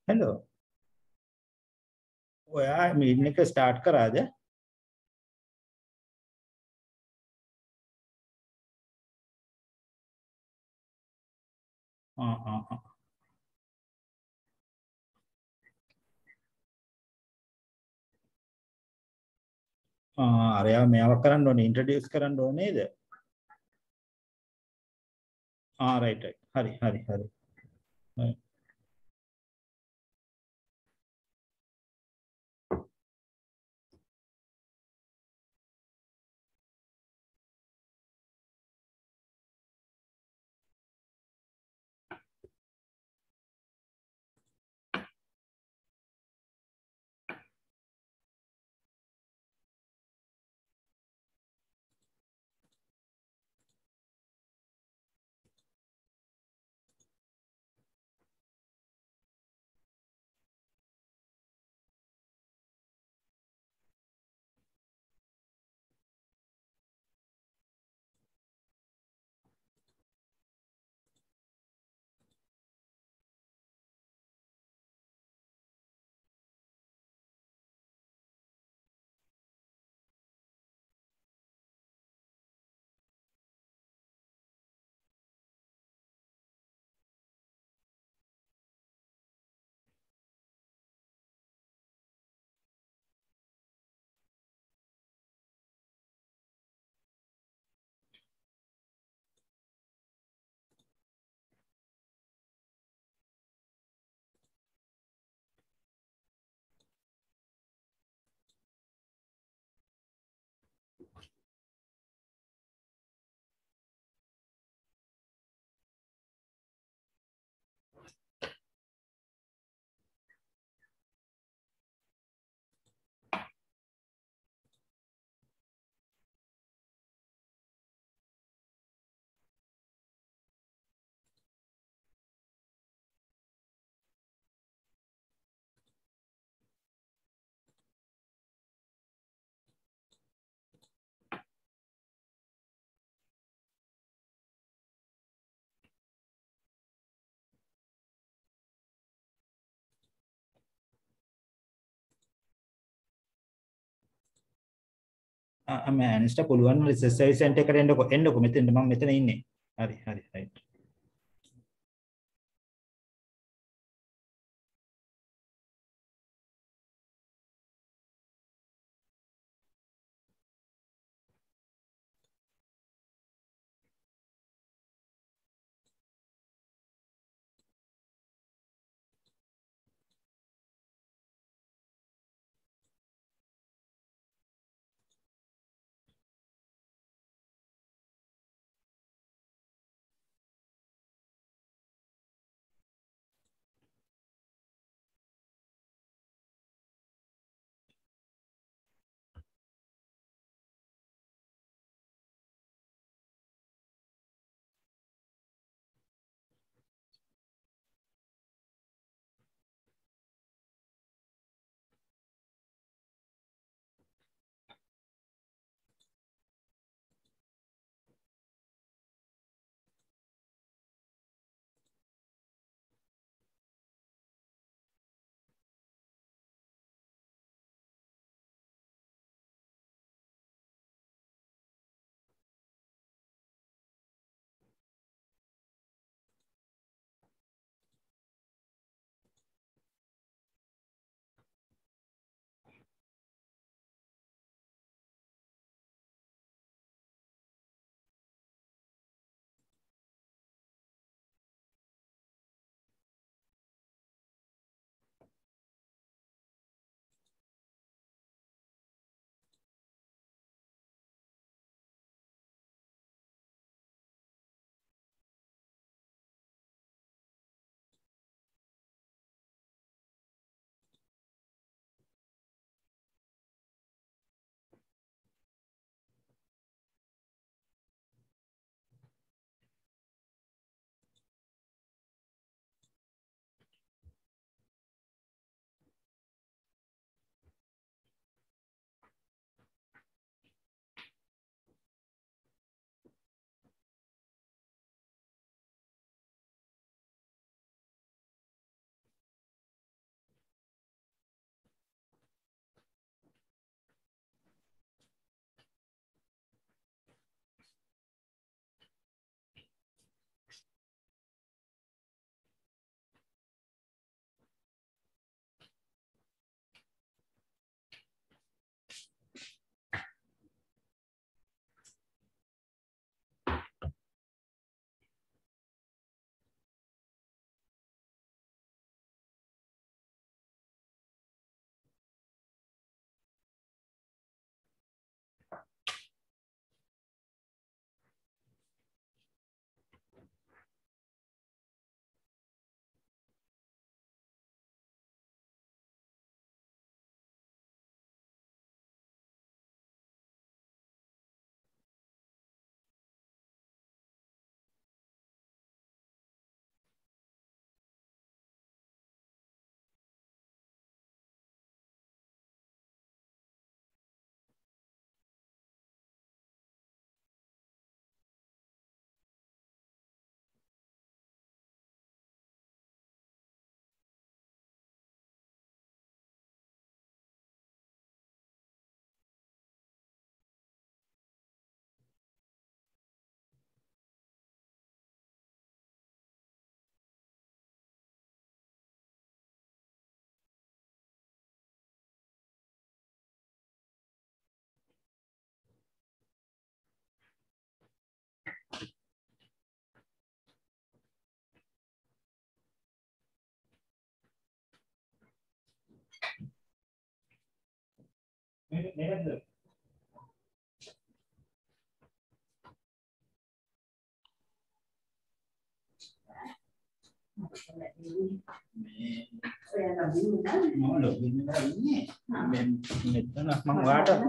Hello. ඔයා meeting එක start කරාද? ආ ආ ආ. අරයා මෙයාව කරන්න ඕනේ ඉන්ට්‍රොඩියුස් කරන්න ඕනේ නේද? Right right. හරි හරි හරි. හරි. මෑනිස්ට පුළුවන් රිසර්ච් සෙන්ටර් එකට එන්නකො මෙතෙන්ට මම මෙතන ඉන්නේ. හරි හරි right.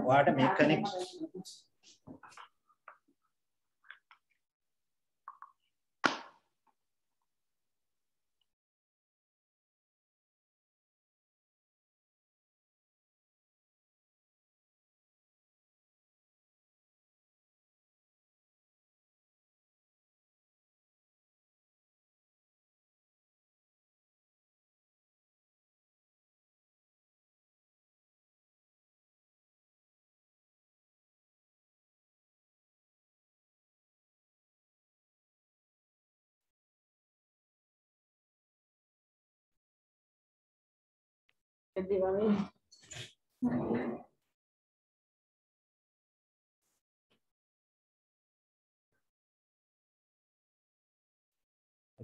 water mechanic.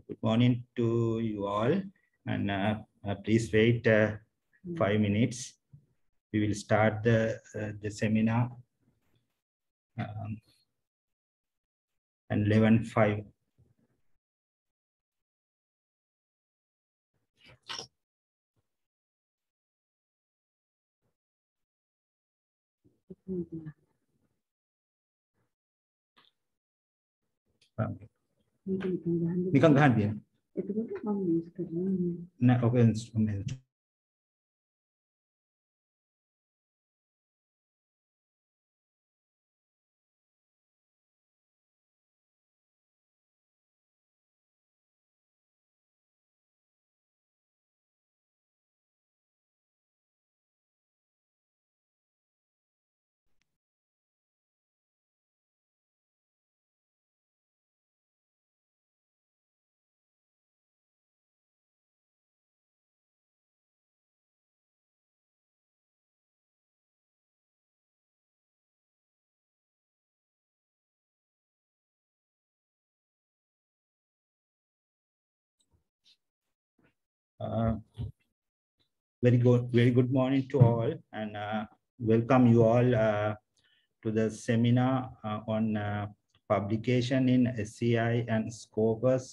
Good morning to you all, and please wait 5 minutes. We will start the seminar and 11:05. නිකන් ගහන්න තියෙනවා. එතකොට මම මිස් කරනවා. නෑ ඔක instrument. Very good morning to all, and welcome you all to the seminar on publication in SCI and Scopus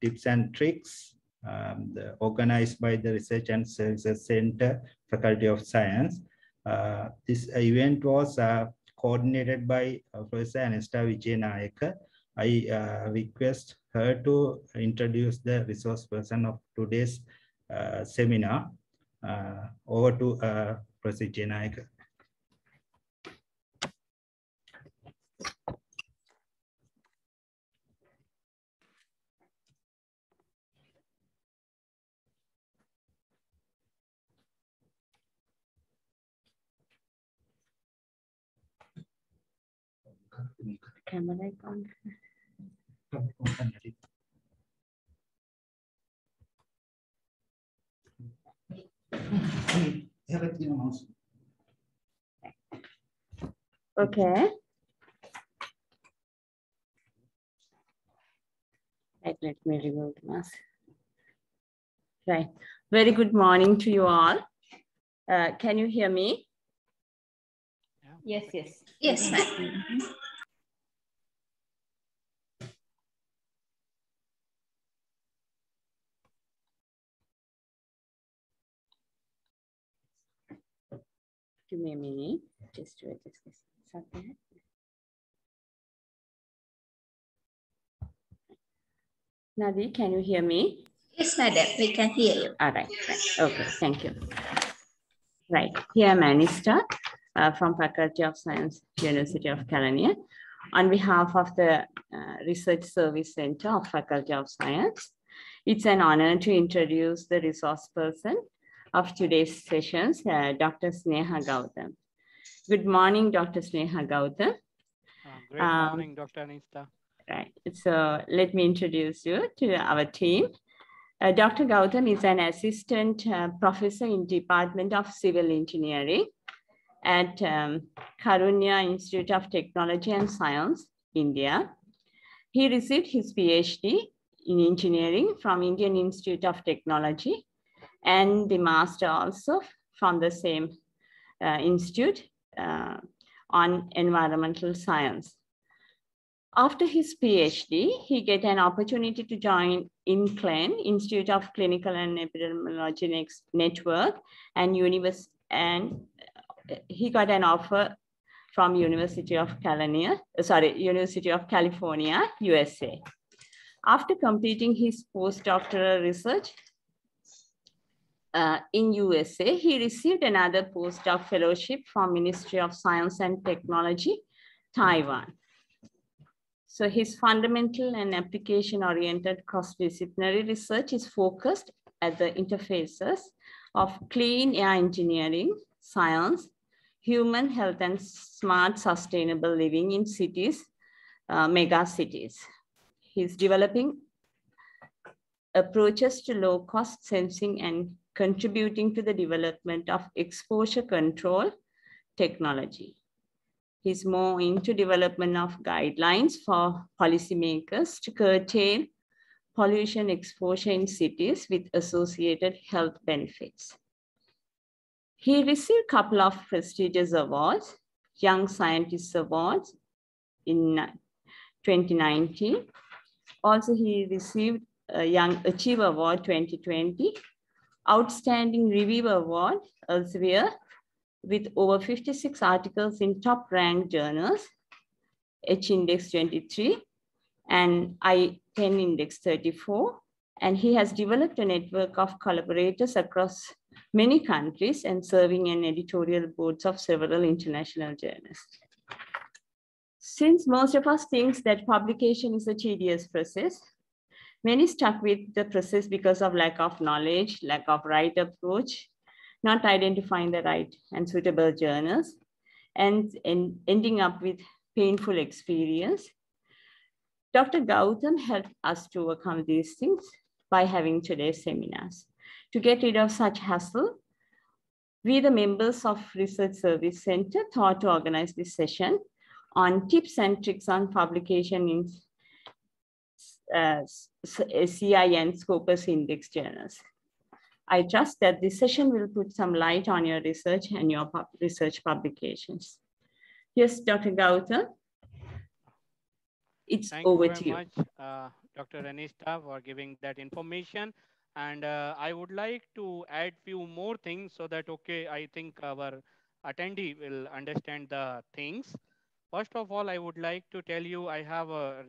tips and tricks, organized by the Research and Services Center, Faculty of Science. This event was coordinated by Professor Anesta Vijayanayake. I request her to introduce the resource person of today's seminar. Over to Professor Vijayanayake. Camera icon. Okay. Right, let me remove the mask. Right. Very good morning to you all. Can you hear me? Yes, yes. Yes, ma'am. Give me a minute, just to adjust this. Something. Nadi, can you hear me? Yes, madam, we can hear you. All right, right. Okay, thank you. Right, here I'm Anista from Faculty of Science, University of Kelaniya. On behalf of the Research Service Center of Faculty of Science, it's an honor to introduce the resource person of today's sessions, Dr. Sneha Gautam. Good morning, Dr. Sneha Gautam. Great morning, Dr. Anista. Right, so let me introduce you to our team. Dr. Gautam is an assistant professor in Department of Civil Engineering at Karunya Institute of Technology and Science, India. He received his PhD in engineering from Indian Institute of Technology and the master also from the same institute on environmental science. After his PhD, he get an opportunity to join INCLEN, Institute of Clinical and Epidemiology Network, and he got an offer from University of California, USA. After completing his postdoctoral research in USA, he received another postdoc fellowship from Ministry of Science and Technology, Taiwan. So his fundamental and application-oriented cross-disciplinary research is focused at the interfaces of clean air engineering, science, human health, and smart sustainable living in cities, mega cities. He's developing approaches to low-cost sensing and contributing to the development of exposure control technology. He's more into development of guidelines for policymakers to curtail pollution exposure in cities with associated health benefits. He received a couple of prestigious awards, Young Scientist Awards in 2019. Also, he received a Young Achiever Award 2020, Outstanding Review Award Elsevier, with over 56 articles in top-ranked journals, H-Index 23 and I-10 Index 34. And he has developed a network of collaborators across many countries and serving in editorial boards of several international journals. Since most of us think that publication is a tedious process, many stuck with the process because of lack of knowledge, lack of right approach, not identifying the right and suitable journals, and ending up with painful experience. Dr. Gautam helped us to overcome these things by having today's seminars. To get rid of such hassle, we, the members of Research Service Center, thought to organize this session on tips and tricks on publication in CI and Scopus Index journals. I trust that this session will put some light on your research and your research publications. Yes, Dr. Gautam, it's over to you. Thank you very much, Dr. Anista, for giving that information. And I would like to add few more things so that, okay, I think our attendee will understand the things. First of all, I would like to tell you I have a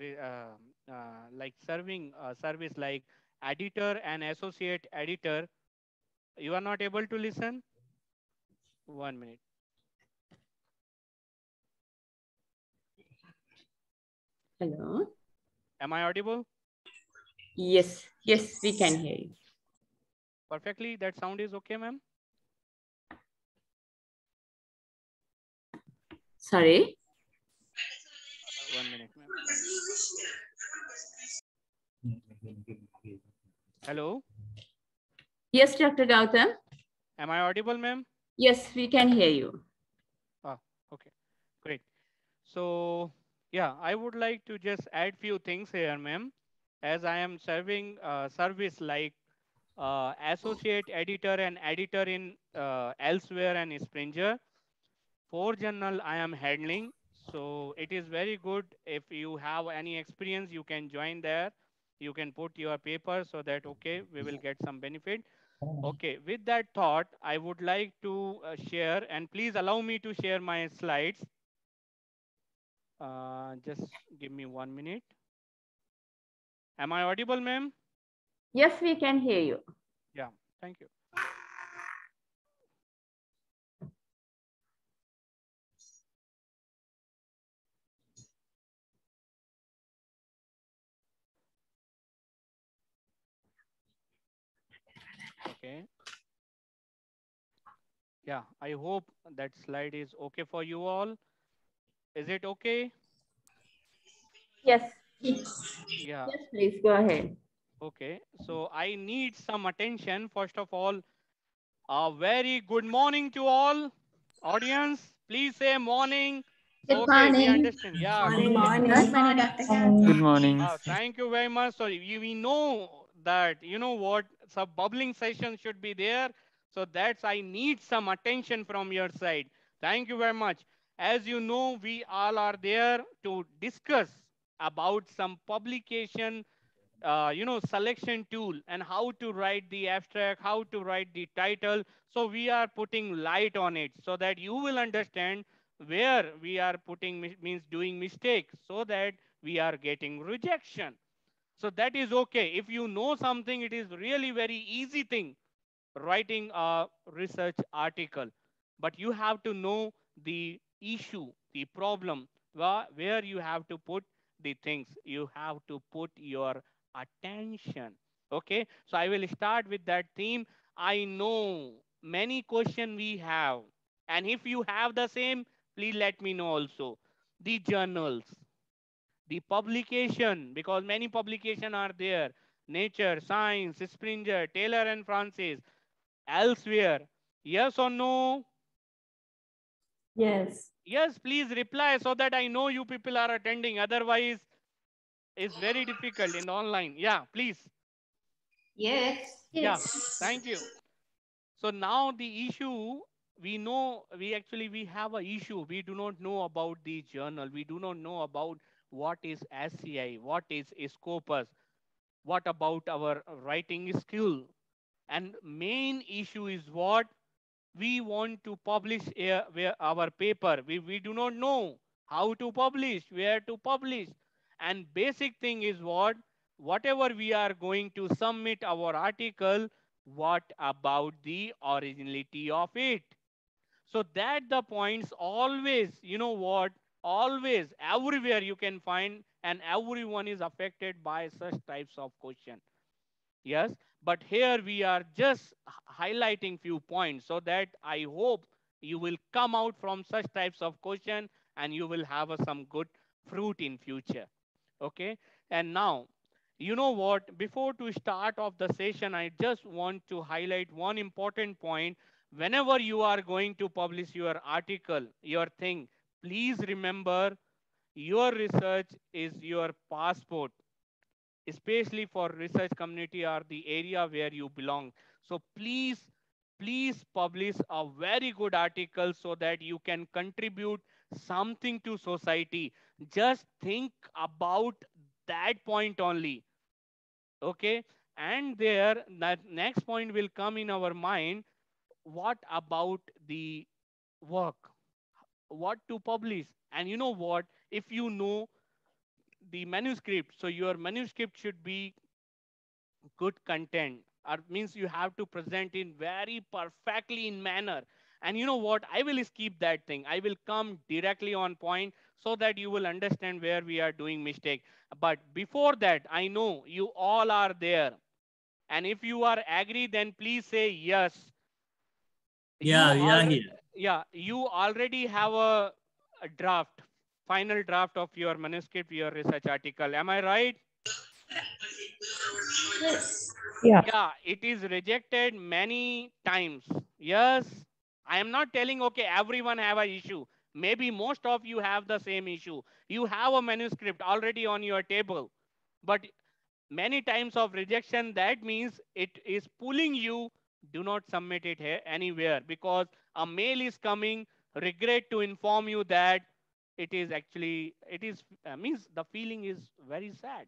serving service like editor and associate editor. You are not able to listen? 1 minute. Hello. Am I audible? Yes, yes, we can hear you. Perfectly, that sound is okay, ma'am? Sorry? 1 minute, ma'am. Hello? Yes, Dr. Gautam. Am I audible, ma'am? Yes, we can hear you. Oh, okay, great. So, yeah, I would like to just add few things here, ma'am. As I am serving service like associate editor and editor in Elsewhere and Springer. 4 journal I am handling. So it is very good if you have any experience, you can join there. You can put your paper so that, okay, we will get some benefit. Okay, with that thought, I would like to share, and please allow me to share my slides. Just give me 1 minute. Am I audible, ma'am? Yes, we can hear you. Yeah, thank you. Okay. Yeah, I hope that slide is okay for you all. Is it okay? Yes. Yes. Yeah. Yes, please go ahead. Okay. So I need some attention. First of all, a very good morning to all. Audience, please say morning. Good Okay, we morning. understand. Yeah. Good morning, Dr. Gautam. Good morning. Thank you very much. Sorry, we know that, you know what, some bubbling session should be there. So that's, I need some attention from your side. Thank you very much. As you know, we all are there to discuss about some publication, selection tool, and how to write the abstract, how to write the title. So we are putting light on it so that you will understand where we are putting means doing mistakes, so that we are getting rejection. So that is okay. If you know something, it is really very easy thing writing a research article. But you have to know the issue, the problem, where you have to put the things. You have to put your attention. Okay. So I will start with that theme. I know many questions we have. And if you have the same, please let me know also. The journals, the publication, because many publication are there: Nature, Science, Springer, Taylor and Francis, elsewhere. Yes or no? Yes. Yes, please reply so that I know you people are attending. Otherwise, it's very difficult in online. Yeah, please. Yes. Yeah, Yes. thank you. So now the issue, we know, we have a issue. We do not know about the journal. We do not know about what is SCI, what is Scopus, what about our writing skill. And main issue is what? We want to publish our paper. We do not know how to publish, where to publish. And basic thing is what? Whatever we are going to submit our article, what about the originality of it? So that the points always, you know what? Always, everywhere you can find, and everyone is affected by such types of question. Yes, but here we are just highlighting few points so that I hope you will come out from such types of question and you will have some good fruit in future. Okay. And now, you know what, before to start off the session, I just want to highlight one important point. Whenever you are going to publish your article, your thing, please remember your research is your passport, especially for research community or the area where you belong. So please publish a very good article so that you can contribute something to society. Just think about that point only. Okay. And there, that next point will come in our mind. What about the work? What to publish? And you know what? If you know the manuscript, so your manuscript should be good content, or means you have to present in very perfectly in manner. And you know what, I will skip that thing, I will come directly on point so that you will understand where we are doing mistake. But before that, I know you all are there, and if you are agree, then please say yes. You Yeah, we are already, here. yeah, you already have a draft, final draft of your manuscript, your research article, am I right? Yes. Yeah. Yeah, it is rejected many times. Yes, I am not telling, okay, everyone have a issue. Maybe most of you have the same issue. You have a manuscript already on your table, but many times of rejection, that means it is pulling you. Do not submit it here anywhere, because a mail is coming, regret to inform you that it is actually, it is, means the feeling is very sad.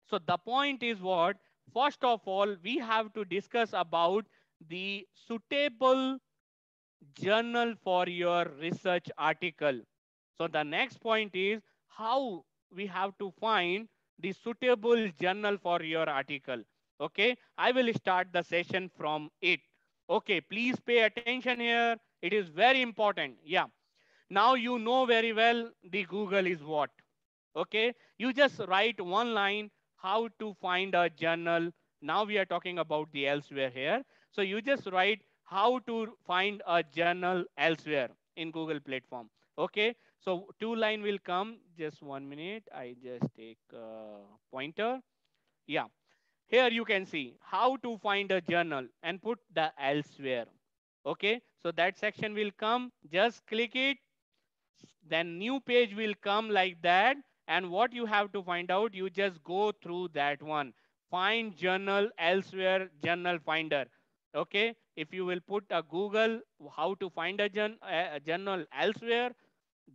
So the point is what? First of all, we have to discuss about the suitable journal for your research article. So the next point is how we have to find the suitable journal for your article. Okay, I will start the session from it. Okay, please pay attention here. It is very important. Yeah. Now you know very well the Google is what. Okay, you just write one line, how to find a journal. Now we are talking about the elsewhere here. So you just write how to find a journal elsewhere in Google platform. Okay, so two line will come. Just 1 minute, I just take a pointer. Yeah, here you can see how to find a journal and put the elsewhere. Okay, so that section will come, just click it, then new page will come like that. And what you have to find out, you just go through that one. find journal elsewhere, journal finder. Okay, if you will put a Google how to find a journal elsewhere,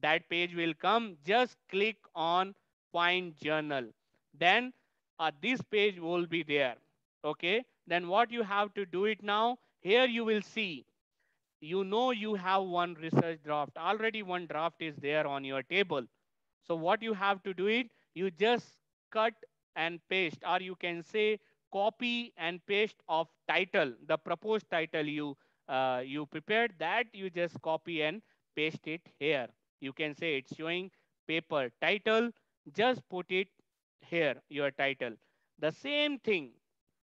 that page will come. Just click on find journal. Then this page will be there. Okay, then what you have to do it now, here you will see, you know, you have one research draft already, one draft is there on your table. So what you have to do it, you just cut and paste, or you can say copy and paste of title, the proposed title you prepared, that you just copy and paste it here. You can say it's showing paper title, just put it here, your title. The same thing,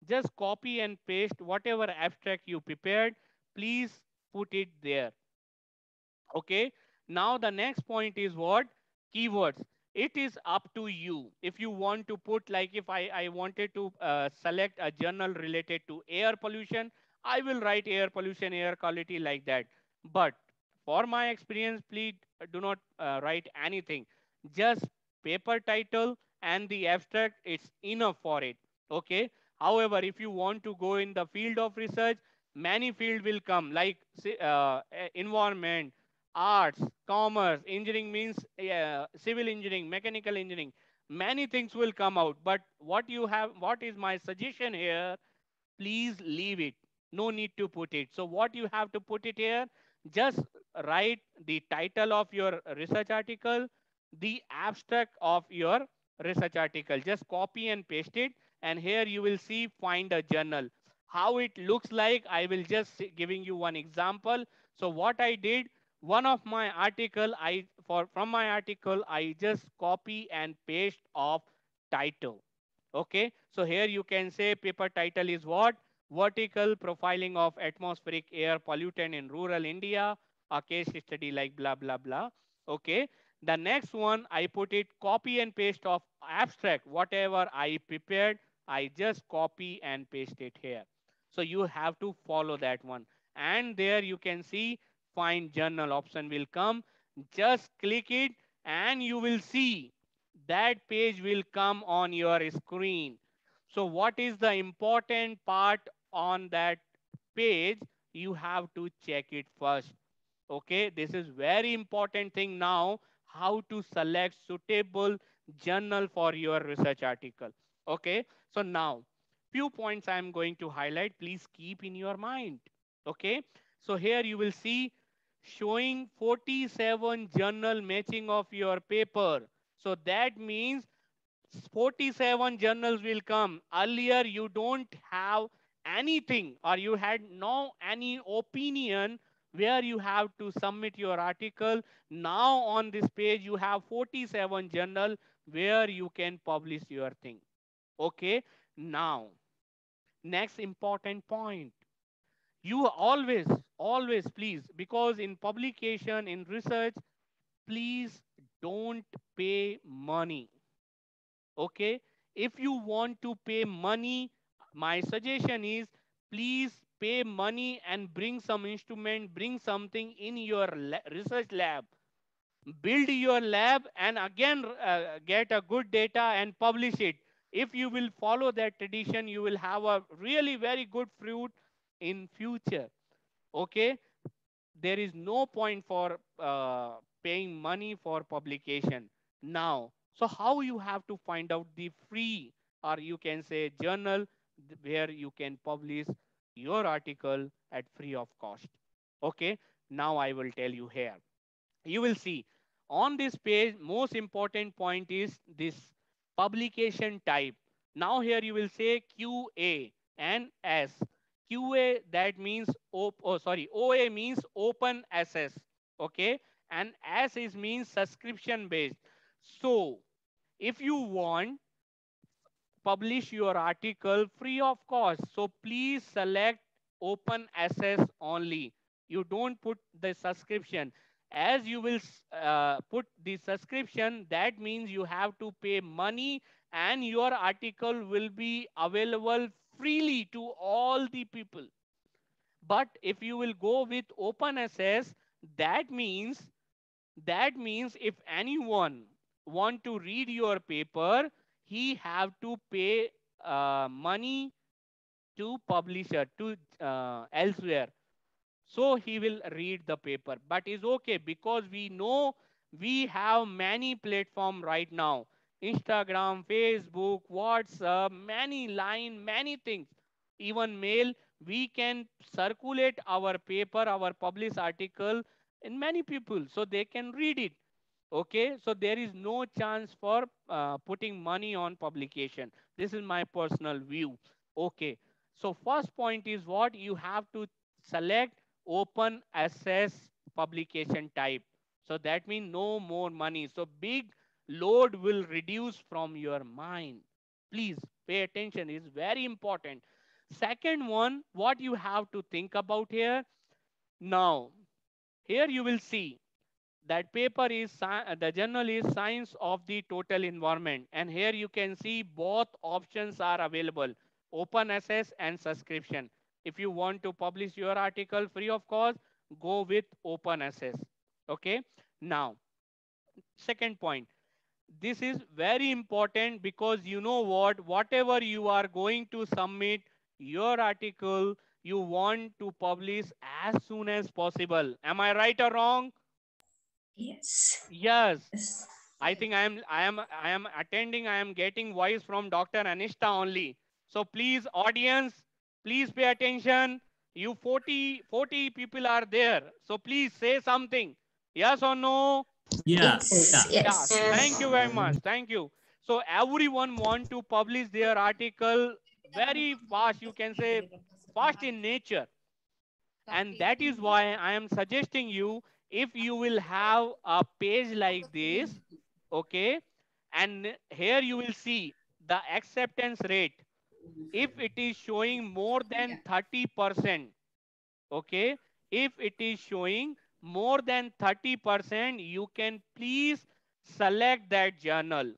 just copy and paste whatever abstract you prepared, please put it there. Okay, now the next point is what? Keywords. It is up to you. If you want to put, like if I wanted to select a journal related to air pollution, I will write air pollution, air quality, like that. But for my experience, please do not write anything. Just paper title and the abstract, it's enough for it. Okay. However, if you want to go in the field of research, many field will come, like environment, arts, commerce, engineering means civil engineering, mechanical engineering. Many things will come out. But what is my suggestion here? Please leave it. No need to put it. So what you have to put it here, just write the title of your research article, the abstract of your research article. Just copy and paste it. And here you will see find a journal. How it looks like, I will just giving you one example. So what I did, one of my article, from my article, I just copy and paste of title. Okay, so here you can say paper title is what? Vertical profiling of atmospheric air pollutant in rural India, a case study like blah, blah, blah. Okay, the next one, I put it copy and paste of abstract. Whatever I prepared, I just copy and paste it here. So you have to follow that one. And there you can see find journal option will come. Just click it and you will see that page will come on your screen. So what is the important part on that page? You have to check it first. Okay, this is very important thing now, how to select suitable journal for your research article. Okay, so now few points I am going to highlight, please keep in your mind. Okay, so here you will see showing 47 journal matching of your paper. So that means 47 journals will come. Earlier, you don't have anything, or you had no any opinion where you have to submit your article. Now on this page, you have 47 journal where you can publish your thing. Okay. Now, next important point. You always please, because in publication, in research, please don't pay money. Okay, if you want to pay money, my suggestion is please pay money and bring some instrument, bring something in your research lab, build your lab, and again get a good data and publish it. If you will follow that tradition, you will have a really very good fruit in future. Okay, there is no point for paying money for publication now. So how you have to find out the free, or you can say journal, where you can publish your article at free of cost? Okay, now I will tell you here. You will see on this page, most important point is this publication type. Now here you will say QA and S. QA, that means OA means open access. Okay, and S is means subscription based. So if you want publish your article free of cost, so please select open access only. You don't put the subscription. As you will put the subscription, that means you have to pay money, and your article will be available freely to all the people. But if you will go with open access, that means if anyone want to read your paper, he have to pay money to publisher, to elsewhere. So he will read the paper, but is okay because we know we have many platform right now: Instagram, Facebook, WhatsApp, many line, many things, even mail. We can circulate our paper, our published article in many people so they can read it. Okay, so there is no chance for putting money on publication. This is my personal view. Okay, so first point is what you have to select: open access publication type. So that means no more money. So big load will reduce from your mind. Please pay attention, it's very important. Second one, what you have to think about here now, here you will see that paper is the journal is science of the total environment, and here you can see both options are available: open access and subscription. If you want to publish your article free of cost, go with open access. Okay, now second point, this is very important because you know what, whatever you are going to submit your article, you want to publish as soon as possible. Am I right or wrong? Yes. Yes. Yes. I think I am attending. I am getting voice from Dr. Anishta only. So please, audience, please pay attention. You 40 people are there. So please say something. Yes or no? Yeah. Yes. Yeah. Yeah. Yes. Thank you very much. Thank you. So everyone want to publish their article very fast. You can say fast in nature. And that is why I am suggesting you, if you will have a page like this, okay, and here you will see the acceptance rate. If it is showing more than 30%, okay, if it is showing more than 30%, you can please select that journal.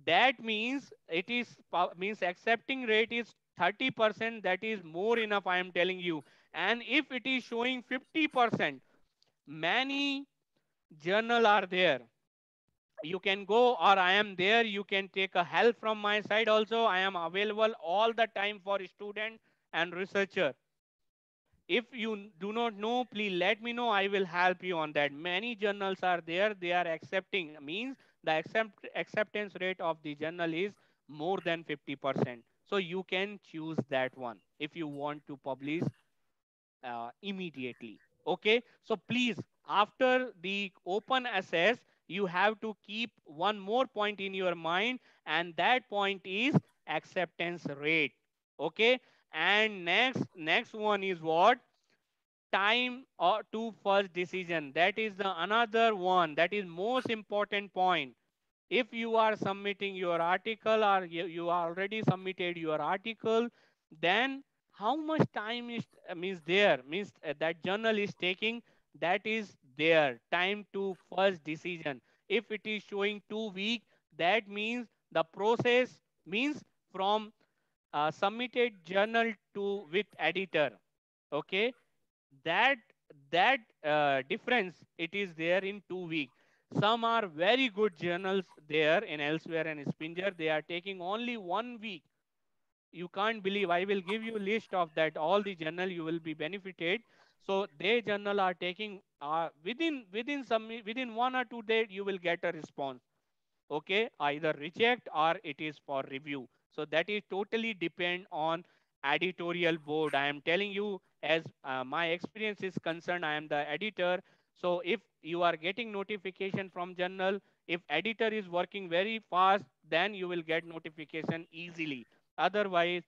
That means it is means accepting rate is 30%. That is more enough, I am telling you. And if it is showing 50%, many journal are there. You can go, or I am there, you can take a help from my side also. I am available all the time for student and researcher. If you do not know, please let me know. I will help you on that. Many journals are there. They are accepting, means the acceptance rate of the journal is more than 50%. So you can choose that one if you want to publish immediately. Okay. So please, after the open access, you have to keep one more point in your mind, and that point is acceptance rate. Okay. And next one is what? Time or to first decision. That is the another one, that is most important point. If you are submitting your article, or you already submitted your article, then how much time is means there, means that journal is taking, that is their time to first decision. If it is showing 2 week, that means the process, means from submitted journal to with editor. Okay, that difference, it is there in 2 week. Some are very good journals there in elsewhere and Springer, they are taking only 1 week. You can't believe, I will give you list of that all the journal you will be benefited. So they journal are taking within 1 or 2 days you will get a response. Okay, either reject or it is for review. So that is totally depend on editorial board. I am telling you, as my experience is concerned, I am the editor. So if you are getting notification from journal, if editor is working very fast, then you will get notification easily. Otherwise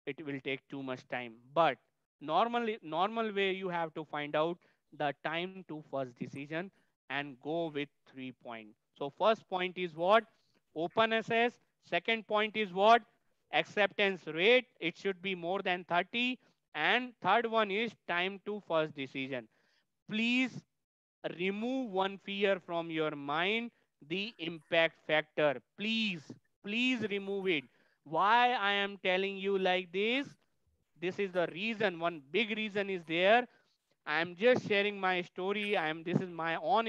it will take too much time. But normal way, you have to find out the time to first decision and go with 3 points. So first point is what? Open access. Second point is what? Acceptance rate. It should be more than 30. And third one is time to first decision. Please remove one fear from your mind, the impact factor. Please remove it. Why I am telling you like this? This is the reason. One big reason is there. I am just sharing my story. This is my own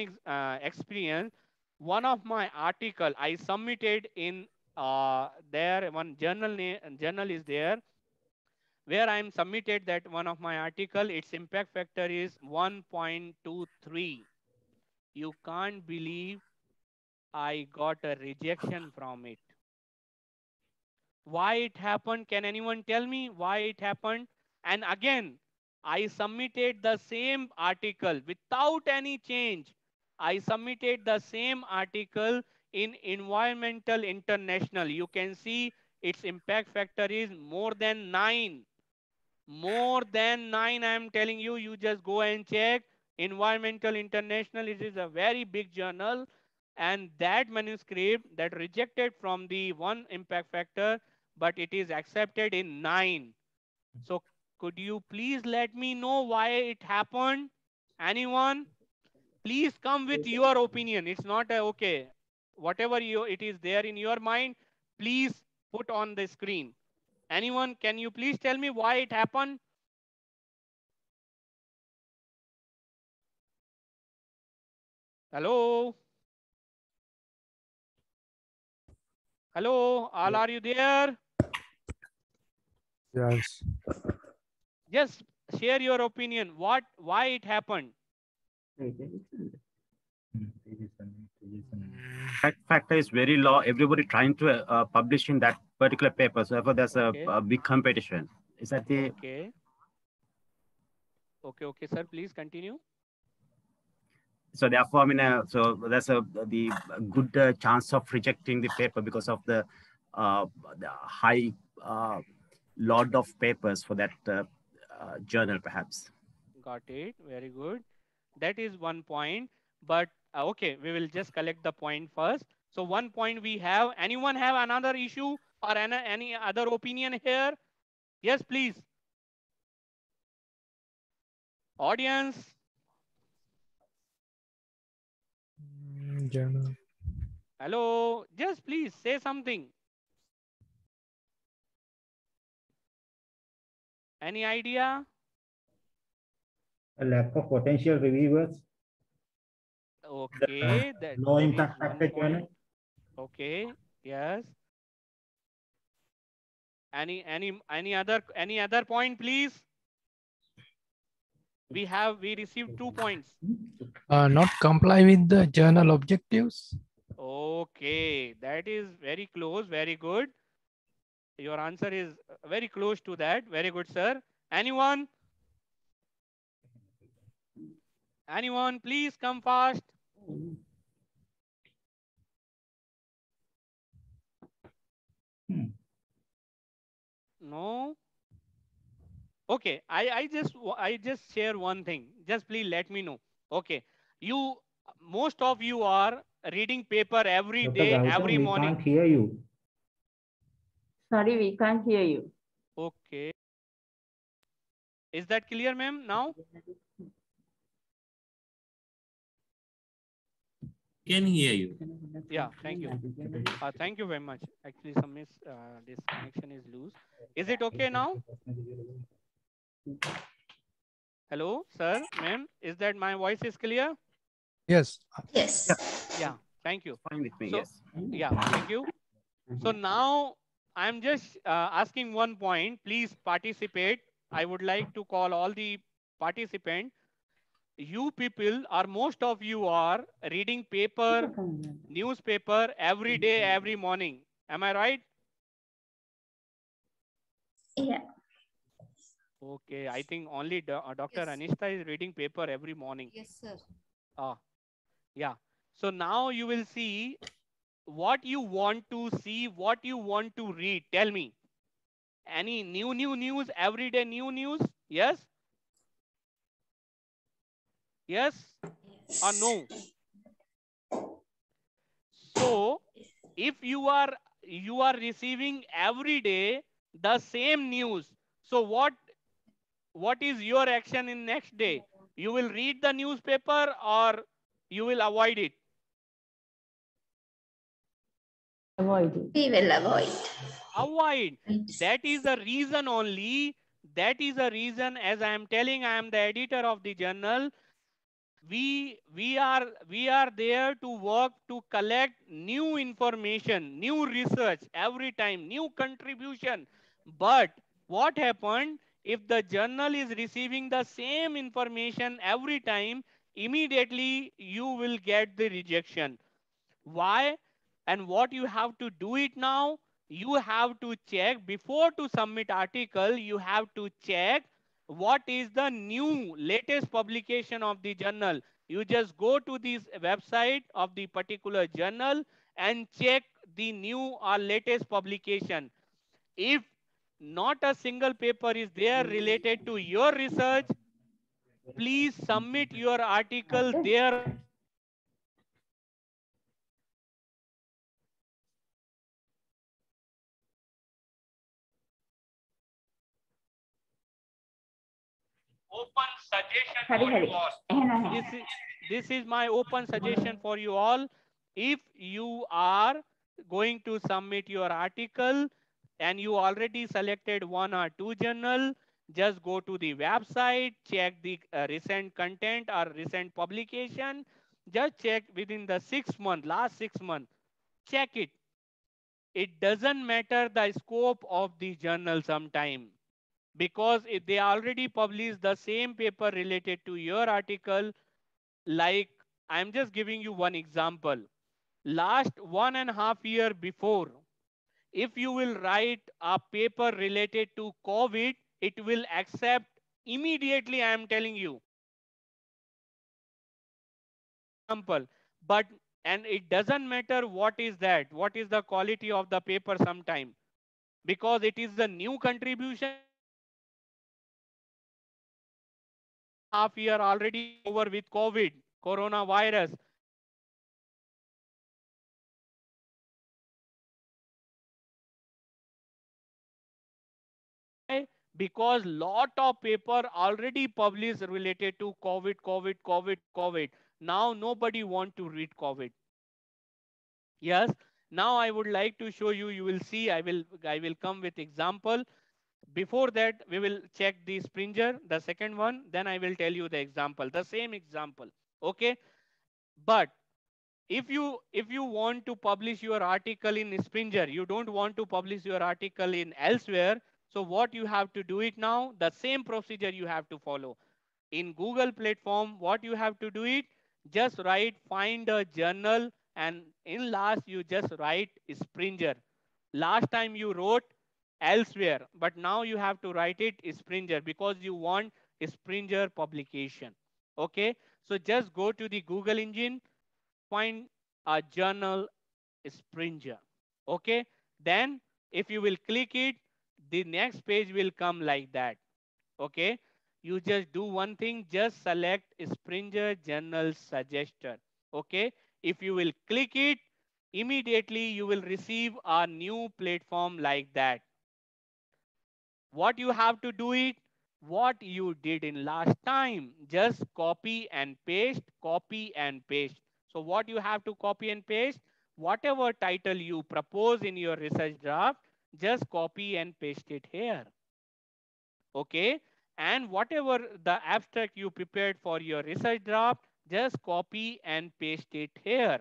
experience. One of my article I submitted in there one journal is there where I am submitted that one of my article, its impact factor is 1.23. You can't believe I got a rejection from it. Why it happened? Can anyone tell me why it happened? And again, I submitted the same article without any change. I submitted the same article in Environmental International. You can see its impact factor is more than 9. More than 9, I am telling you, you just go and check. Environmental International, it is a very big journal. And that manuscript that rejected from the 1 impact factor, but it is accepted in 9. So could you please let me know why it happened? Anyone? Please come with your opinion. It's not a, okay. Whatever it is there in your mind, please put on the screen. Anyone, can you please tell me why it happened? Hello? Hello, all are you there? Yes. Just share your opinion. Why it happened? Impact factor is very low. Everybody trying to publish in that particular paper. So therefore, there's Okay. a big competition. Is that the? Okay. Okay, sir. Please continue. So therefore, I mean, so there's the good chance of rejecting the paper because of the high load of papers for that journal, perhaps. Got it. Very good. That is one point. But okay, we will just collect the point first. So one point we have. Anyone have another issue or any other opinion here? Yes, please. Audience. Journal. Hello. Just please say something. Any idea? A lack of potential reviewers. Okay, that Low is impact one factor point. journal. Okay, yes. Any other point, please? We received 2 points. Not comply with the journal objectives. Okay, that is very close. Very good. Your answer is very close to that. Very good, sir. Anyone? Anyone? Please come fast. No. Okay, I just share one thing. Just please let me know. Okay, most of you are reading paper every Dr. day, Gautam, every we morning. can't hear you. Sorry, we can't hear you. Okay. Is that clear, ma'am, now? Can hear you. Yeah, thank you. Thank you very much. Actually, this connection is loose. Is it okay now? Hello, sir, ma'am. Is that my voice is clear? Yes. Yes. Yeah, thank you. Fine with me, So, yes. yeah, thank you. So now I'm just asking one point. Please participate. I would like to call all the participants. You people, or most of you, are reading paper, newspaper every day, every morning. Am I right? Yeah. Okay, I think only Dr. Yes. Anishta is reading paper every morning. Yes, sir. Yeah. So now you will see what you want to see, what you want to read. Tell me. Any new news, everyday new news? Yes? Yes or no? So if you are receiving every day the same news, so what is your action in next day? You will read the newspaper or you will avoid it? Avoid it. We will avoid. Avoid. Right. That is the reason only. That is the reason, as I am telling, I am the editor of the journal. we are there to work to collect new information, new research every time, new contribution. But what happened if the journal is receiving the same information every time? Immediately you will get the rejection. Why? And what you have to do it now, you have to check before to submit article, you have to check what is the new latest publication of the journal. You just go to this website of the particular journal and check the new or latest publication. If not a single paper is there related to your research, please submit your article there. Open suggestion Hari for Hari. you all. එහෙනම් This is my open suggestion for you all. If you are going to submit your article and you already selected one or two journal, just go to the website, check the recent content or recent publication. Just check within the 6 month, last 6 months. Check it. It doesn't matter the scope of the journal sometime, because if they already published the same paper related to your article. Like, I'm just giving you one example. Last 1.5 years before, if you will write a paper related to COVID, it will accept immediately. I am telling you. Example. But and it doesn't matter what is that, what is the quality of the paper sometime, because it is the new contribution. Half year already over with COVID, coronavirus. Why? Because lot of paper already published related to COVID. Now nobody want to read COVID. Yes. Now I would like to show you. You will see. I will come with example. Before that, we will check the Springer, the second one. Then I will tell you the example, the same example. Okay. But if you want to publish your article in Springer, you don't want to publish your article in elsewhere. So what you have to do it now, the same procedure you have to follow. In Google platform, what you have to do it, just write find a journal, and in last you just write Springer. Last time you wrote elsewhere, but now you have to write it Springer because you want Springer publication. Okay, so just go to the Google engine, find a journal Springer. Okay, then if you will click it, the next page will come like that. Okay, you just do one thing, just select Springer Journal Suggester. Okay, if you will click it, immediately you will receive a new platform like that. What you have to do it, what you did in last time, just copy and paste, copy and paste. So what you have to copy and paste, whatever title you propose in your research draft, just copy and paste it here. Okay, and whatever the abstract you prepared for your research draft, just copy and paste it here.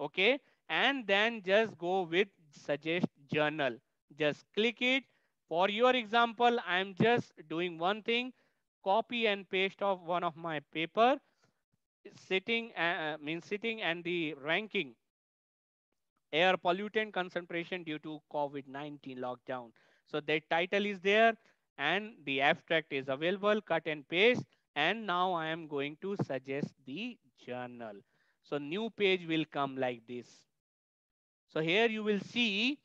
Okay, and then just go with suggest journal, just click it. For your example, I am just doing one thing, copy and paste of one of my paper, sitting means sitting and the ranking air pollutant concentration due to COVID-19 lockdown. So the title is there and the abstract is available, cut and paste. And now I am going to suggest the journal. So new page will come like this. So here you will see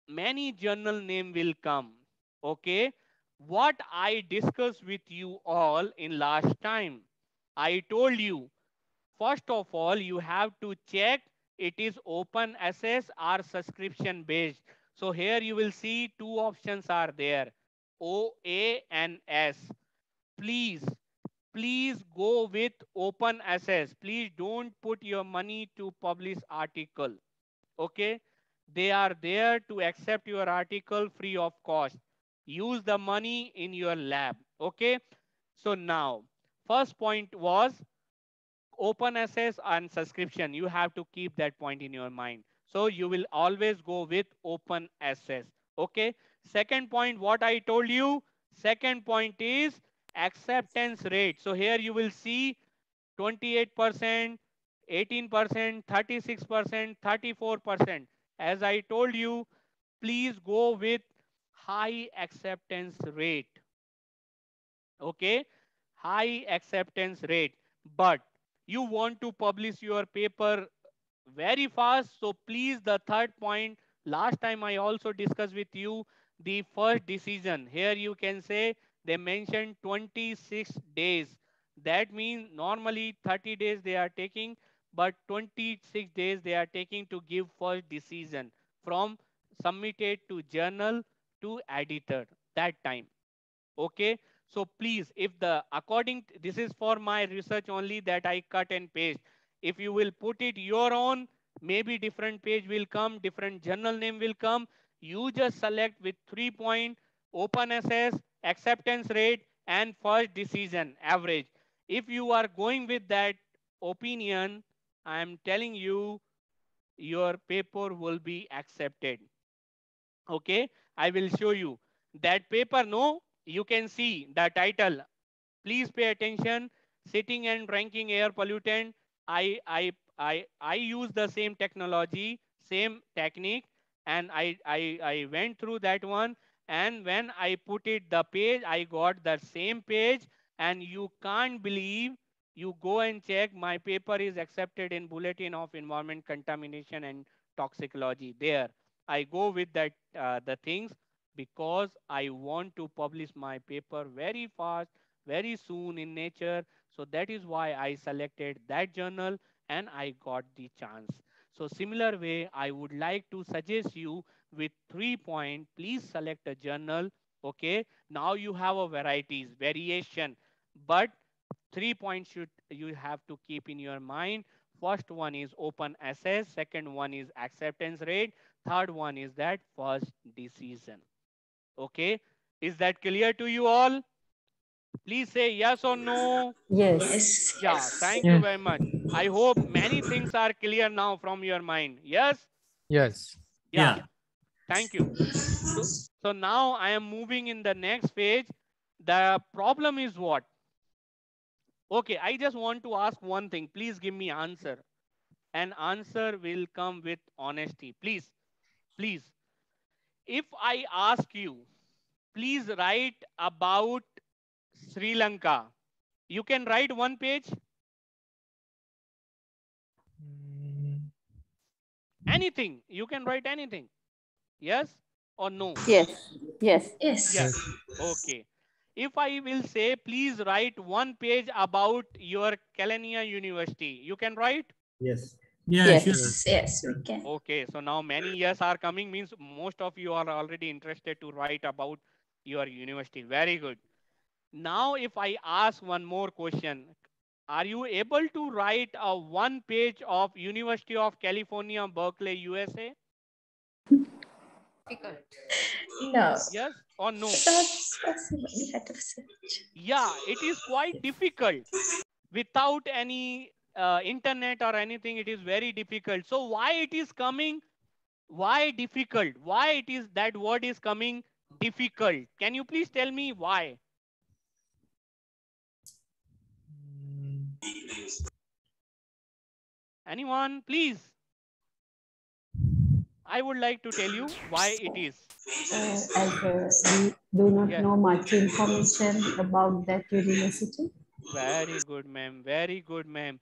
many journal name will come. Okay. What I discussed with you all in last time, I told you, first of all, you have to check it is open access or subscription based. So here you will see two options are there, OA and S. Please, please go with open access. Please don't put your money to publish article. Okay, they are there to accept your article free of cost. Use the money in your lab. Okay, so now first point was open access and subscription. You have to keep that point in your mind. So you will always go with open access. Okay. Second point, what I told you, second point is acceptance rate. So here you will see 28%, 18%, 36%, 34%. As I told you, please go with high acceptance rate. Okay, high acceptance rate. But you want to publish your paper very fast. So please, the third point, last time I also discussed with you the first decision. Here you can say they mentioned 26 days. That means normally 30 days they are taking, but 26 days they are taking to give first decision from submitted to journal to editor that time. Okay, so please, if the according this is for my research only that I cut and paste. If you will put it your own, maybe different page will come, different journal name will come. You just select with 3 point, open access, acceptance rate, and first decision average. If you are going with that opinion, I am telling you, your paper will be accepted. Okay, I will show you that paper. No, you can see the title. Please pay attention. Sitting and ranking air pollutant. I use the same technology, same technique, and I went through that one. And when I put it the page, I got the same page. And you can't believe, you go and check, my paper is accepted in Bulletin of Environment Contamination and Toxicology. There, I go with that the things because I want to publish my paper very fast, very soon in Nature. So that is why I selected that journal and I got the chance. So similar way, I would like to suggest you with 3 point, please select a journal. Okay. Now you have a varieties, variation, but 3 points should you have to keep in your mind. First one is open access. Second one is acceptance rate. Third one is that first decision. Okay. Is that clear to you all? Please say yes or no. Yes. Yes. Yeah, Yes. thank you Yes. very much. I hope many things are clear now from your mind. Yes? Yes. Yeah, Yeah. thank you. So now I am moving in the next phase. The problem is what? Okay, I just want to ask one thing. Please give me answer. An answer will come with honesty. Please, please. If I ask you, please write about Sri Lanka. You can write one page. Mm, Anything. You can write anything. Yes or no? Yes. Yes. Yes. Yes. Okay. If I will say, please write one page about your Kelaniya University, you can write? Yes. Yeah, Yes. sure. Yes. Yes. We can. Okay. So now many years are coming, means most of you are already interested to write about your university. Very good. Now, if I ask one more question, are you able to write a one page of University of California, Berkeley, USA? Difficult. No. Yes or no? That's possible. We have to search. Yeah, it is quite difficult. Without any internet or anything, it is very difficult. So why it is coming? Why difficult? Why it is that word is coming difficult? Can you please tell me why? Anyone, please? I would like to tell you why it is. As we do not Yeah. know much information about that university. Very good, ma'am. Very good, ma'am.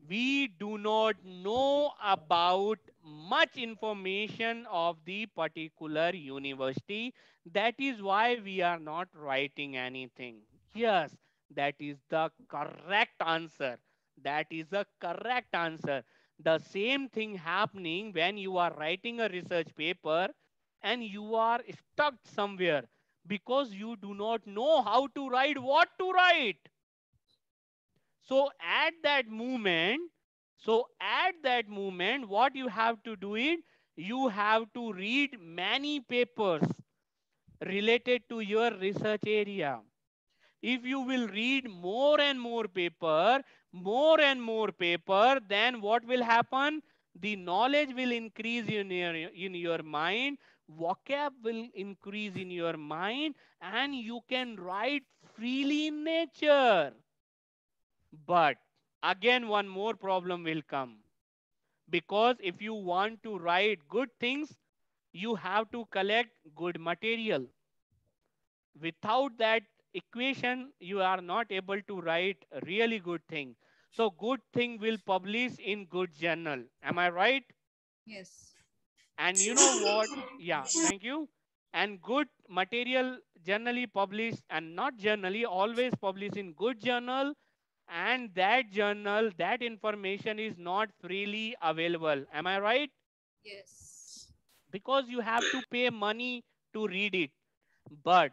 We do not know about much information of the particular university. That is why we are not writing anything. Yes, that is the correct answer. That is the correct answer. The same thing happening when you are writing a research paper and you are stuck somewhere because you do not know how to write, what to write. So at that moment, what you have to do is you have to read many papers related to your research area. If you will read more and more paper, then what will happen? The knowledge will increase in your mind, vocab will increase in your mind, and you can write freely in nature. But again, one more problem will come, because if you want to write good things, you have to collect good material. Without that equation, you are not able to write a really good thing. So good thing will publish in good journal. Am I right? Yes. And you know what? Yeah, thank you. And good material generally published, and not generally, always published in good journal. And that journal, that information is not freely available. Am I right? Yes. Because you have to pay money to read it. But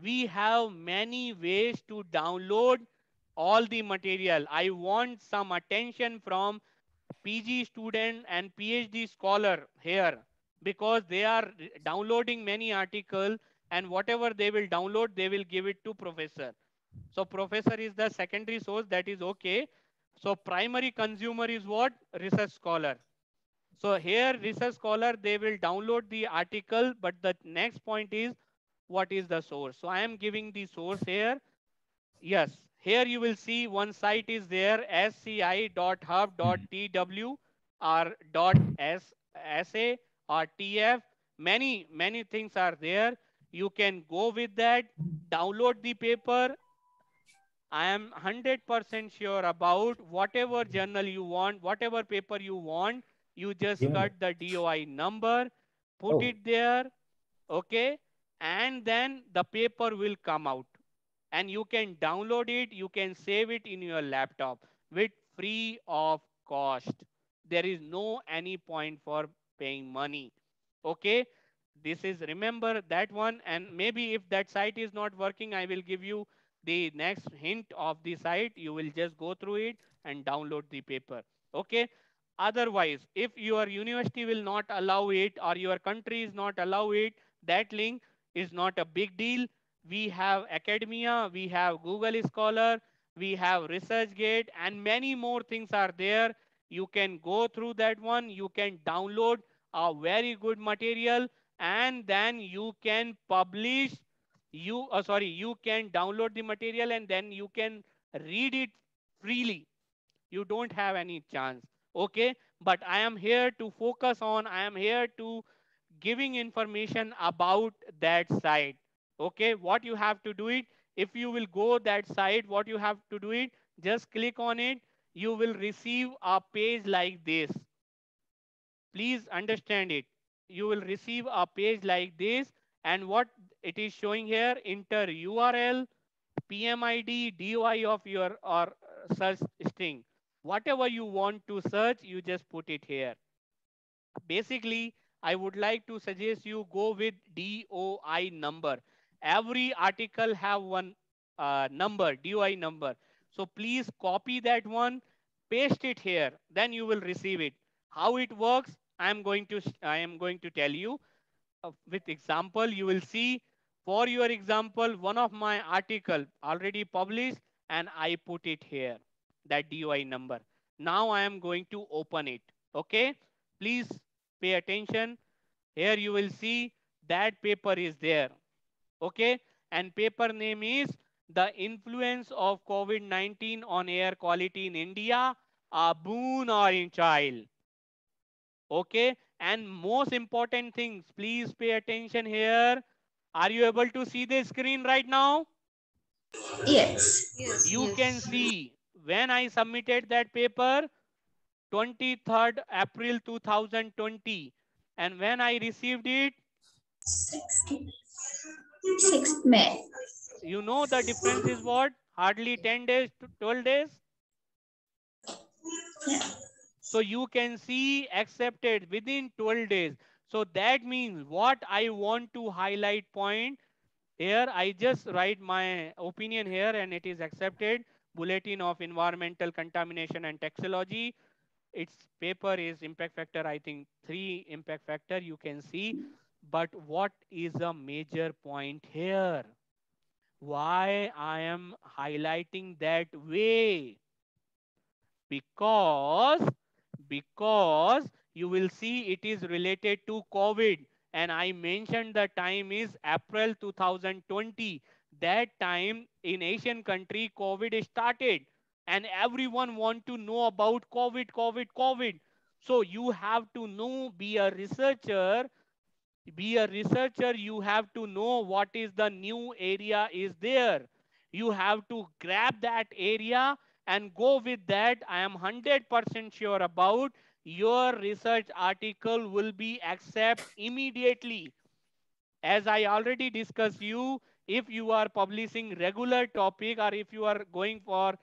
we have many ways to download all the material. I want some attention from PG student and PhD scholar here, because they are downloading many articles, and whatever they will download, they will give it to professor. So professor is the secondary source, that is okay. So primary consumer is what? Research scholar. So here research scholar, they will download the article, but the next point is, what is the source? So I am giving the source here. Yes, here you will see one site is there, sci.hub.tw or .sa or tf. Many things are there. You can go with that, download the paper. I am 100% sure about whatever journal you want, whatever paper you want, you just Even cut the DOI number, put oh, it there, okay, and then the paper will come out. And you can download it, you can save it in your laptop with free of cost. There is no any point for paying money. Okay, this is, remember that one. And maybe if that site is not working, I will give you the next hint of the site. You will just go through it and download the paper. Okay, otherwise if your university will not allow it, or your country is not allow it, that link is not a big deal. We have academia, we have Google Scholar, we have ResearchGate, and many more things are there. You can go through that one, you can download a very good material, and then you can publish. You can download the material, and then you can read it freely. You don't have any chance. Okay, but I am here to focus on, I am here to giving information about that site. Okay, what you have to do it, if you will go that site, what you have to do it, just click on it. You will receive a page like this. Please understand it. You will receive a page like this, and what it is showing here, enter URL, PMID, DOI of your or search string. Whatever you want to search, you just put it here. Basically, I would like to suggest you go with DOI number. Every article have one number, DOI number. So please copy that one, paste it here, then you will receive it. How it works, I am going to tell you. With example, you will see. For your example, one of my article already published, and I put it here, that DOI number. Now I am going to open it. Okay, please pay attention. Here you will see that paper is there. Okay, and paper name is The Influence of COVID-19 on Air Quality in India, a Boon or in Child. Okay, and most important things, please pay attention here. Are you able to see the screen right now? Yes. Yes. You can Yes. see when I submitted that paper, 23rd April 2020, and when I received it, 6th May. you know the difference is what? Hardly 10 days to 12 days. Yeah. So you can see accepted within 12 days. So that means what I want to highlight point here, I just write my opinion here, and it is accepted. Bulletin of Environmental Contamination and Toxicology. Its paper is impact factor, I think 3 impact factor, you can see. But what is a major point here? Why I am highlighting that way? Because you will see it is related to COVID, and I mentioned the time is April 2020. That time in Asian country COVID started, and everyone want to know about COVID. So you have to know, be a researcher, you have to know what is the new area is there. You have to grab that area and go with that. I am 100% sure about your research article will be accepted immediately. As I already discussed you, if you are publishing regular topic, or if you are going for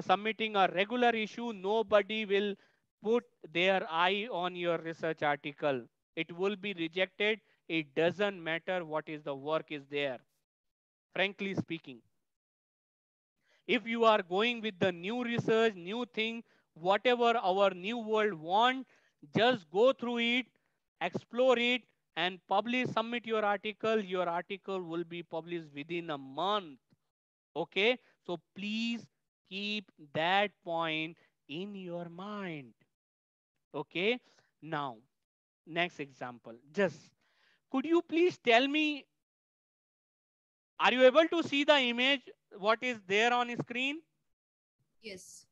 submitting a regular issue, nobody will put their eye on your research article. It will be rejected. It doesn't matter what is the work is there, frankly speaking. If you are going with the new research, new thing, whatever our new world want, just go through it, explore it, and publish, submit your article. Your article will be published within a month. Okay? So please keep that point in your mind. Okay? Now, next example. Just, could you please tell me, are you able to see the image, what is there on screen? Yes.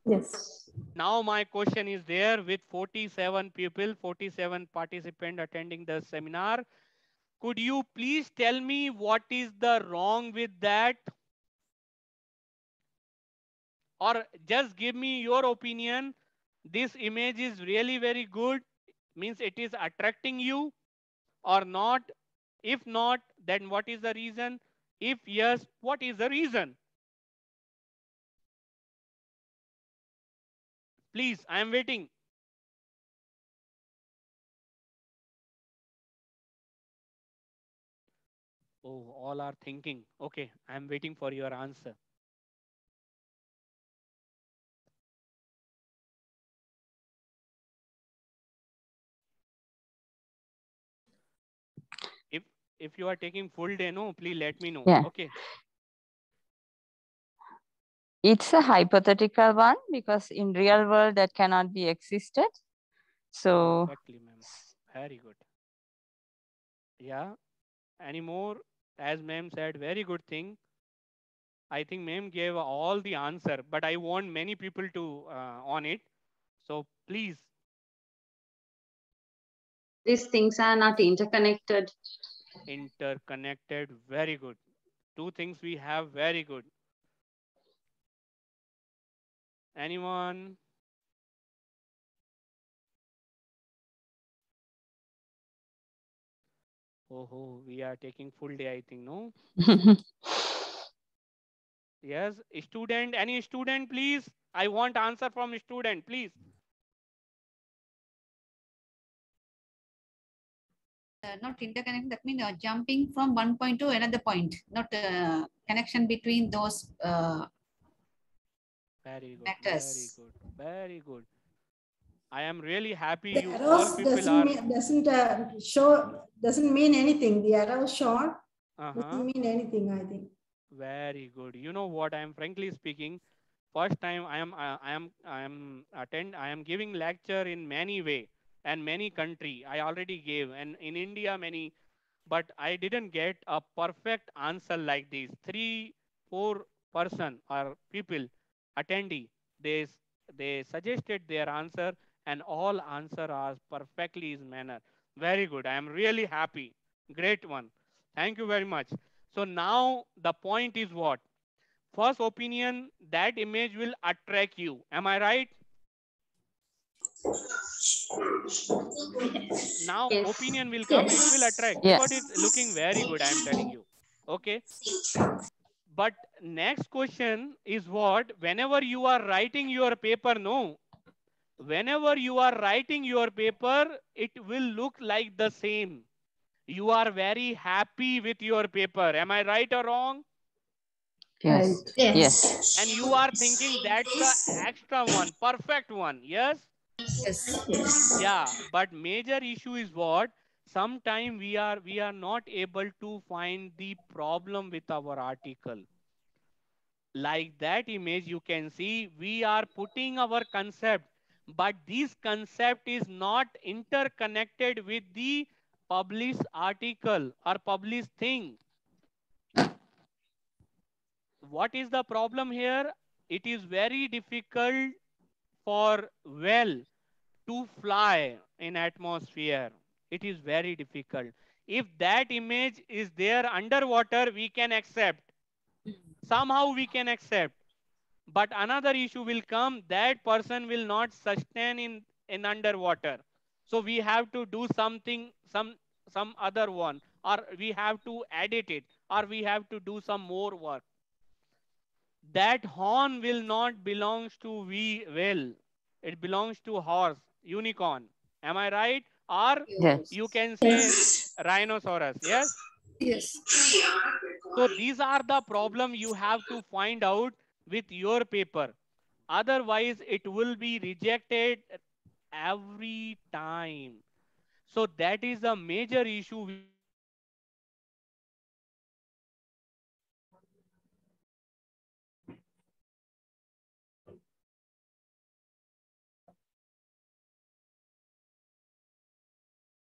Yes. Now my question is there with 47 people, 47 participants attending the seminar. Could you please tell me what is the wrong with that? Or just give me your opinion. This image is really very good, means it is attracting you or not? If not, then what is the reason? If yes, what is the reason? Please, I am waiting. Oh, all are thinking. Okay, I am waiting for your answer. If you are taking full day, no, please let me know. Yeah. Okay. It's a hypothetical one because in real world that cannot be existed. So Perfectly, ma'am. Very good. Yeah. Any more? As ma'am said, very good thing. I think ma'am gave all the answer, but I want many people to on it. So please. These things are not interconnected. Interconnected. Very good. Two things we have. Very good. Anyone? Oh, we are taking full day, I think, no? Yes, student, any student, please? I want answer from student, please. Not interconnecting, that means jumping from one point to another point, not connection between those very good, matters. very good, very good. I am really happy The you arrows all people are... doesn't mean anything. The arrow shown doesn't mean anything, I think. Very good. You know what? I am frankly speaking, first time I am giving lecture in many way and many country. I already gave, and in India many, but I didn't get a perfect answer like this. 3-4 person or people attendee, they suggested their answer, and all answer are perfectly in manner. Very good. I am really happy. Great one. Thank you very much. So now the point is what? First opinion, that image will attract you. Am I right? Now opinion will come, it will attract because it's looking very good, I am telling you. Okay. But next question is what? Whenever you are writing your paper, no. Whenever you are writing your paper, it will look like the same. You are very happy with your paper. Am I right or wrong? Yes. Yes. And you are thinking that's the extra one, perfect one. Yes? Yes. Yes. Yeah, but major issue is what? sometimes we are not able to find the problem with our article. Like that image you can see, we are putting our concept, but this concept is not interconnected with the published article or published thing. What is the problem here? It is very difficult for well to fly in atmosphere. It is very difficult. If that image is there underwater, we can accept. Somehow we can accept. But another issue will come, that person will not sustain in underwater. So we have to do something, some other one, or we have to edit it, or we have to do some more work. That horn will not belongs to we well. It belongs to horse, unicorn. Am I right? Or Yes. you can say rhinoceros. Yes? Yes. So these are the problem you have to find out with your paper. Otherwise, it will be rejected every time. So that is a major issue.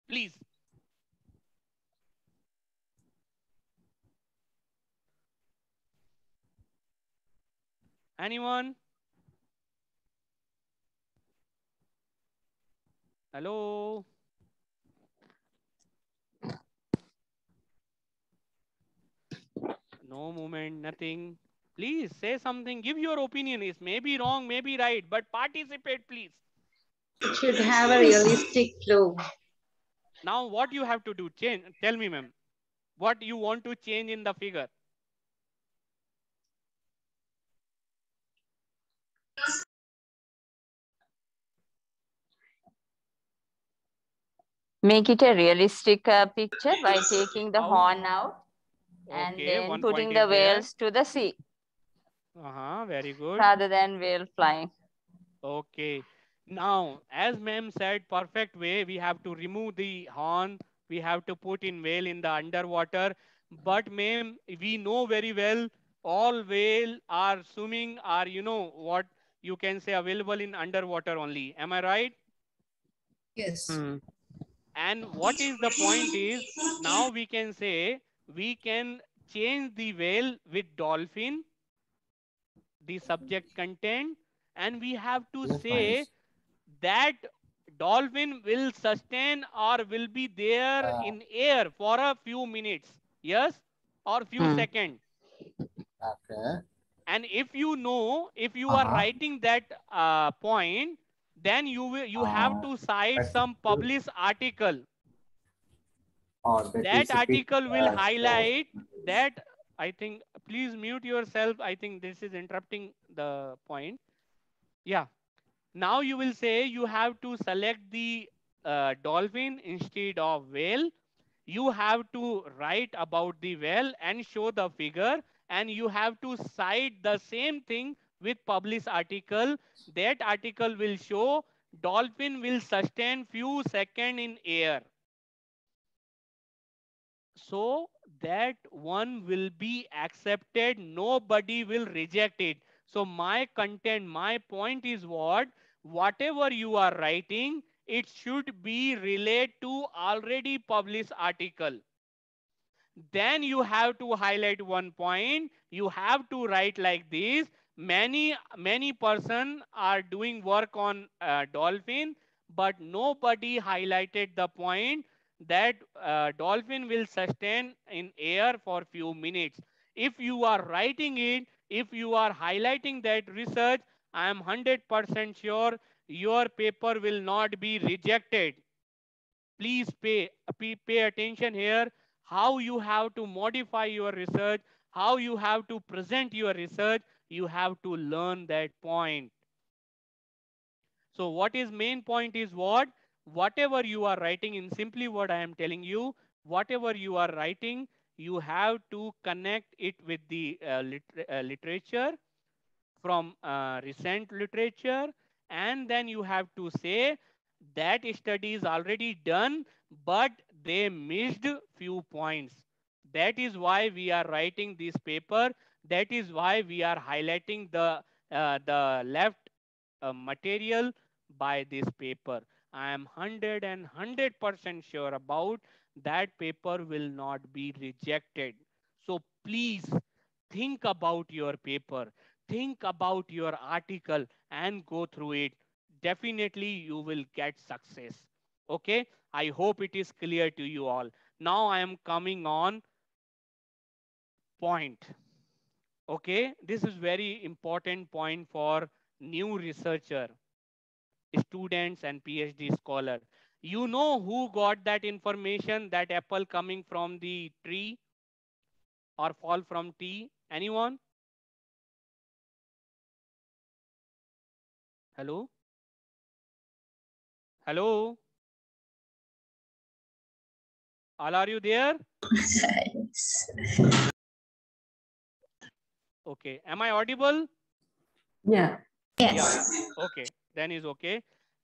Please. Anyone? Hello? No movement, nothing. Please say something. Give your opinion. It may be wrong, may be right, but participate, please. It should have a realistic flow. Now, what you have to do? Change. Tell me, ma'am. What you want to change in the figure? Make it a realistic picture by taking the horn out and Okay, then one putting point the is there. whales to the sea Very good. rather than whale flying. Okay. Now, as ma'am said, perfect way, we have to remove the horn. We have to put in whale in the underwater. But ma'am, we know very well all whale are swimming are, you know, what you can say available in underwater only. Am I right? Yes. And what is the point is, now we can say we can change the whale with dolphin, the subject content, and we have to say that dolphin will sustain or will be there in air for a few minutes, yes, or few seconds. Okay. And if you know, if you are writing that point, then you have to cite some published article. That article will highlight that. I think, please mute yourself. I think this is interrupting the point. Yeah. Now you will say you have to select the dolphin instead of whale. You have to write about the whale and show the figure, and you have to cite the same thing with published article. That article will show dolphin will sustain few seconds in air. So that one will be accepted. Nobody will reject it. So my content, my point is what? Whatever you are writing, it should be related to already published article. Then you have to highlight one point. You have to write like this. Many person are doing work on dolphin, but nobody highlighted the point that dolphin will sustain in air for few minutes. If you are writing it, if you are highlighting that research, I am 100% sure your paper will not be rejected. Please pay attention here, how you have to modify your research, how you have to present your research. You have to learn that point. So what is main point is what? Whatever you are writing, in simply what I am telling you, whatever you are writing, you have to connect it with the literature, from recent literature, and then you have to say that study is already done, but they missed few points. That is why we are writing this paper. That is why we are highlighting the left material by this paper. I am 100% sure about that paper will not be rejected. So please think about your paper, think about your article and go through it. Definitely you will get success. Okay, I hope it is clear to you all. Now I am coming on point. Okay, this is very important point for new researcher, students and PhD scholar. You know who got that information that apple coming from the tree or fall from tree? Anyone? Hello? Hello? All, are you there? Yes. Okay. Am I audible? Yeah. Yes. Yeah. Okay. Then is okay.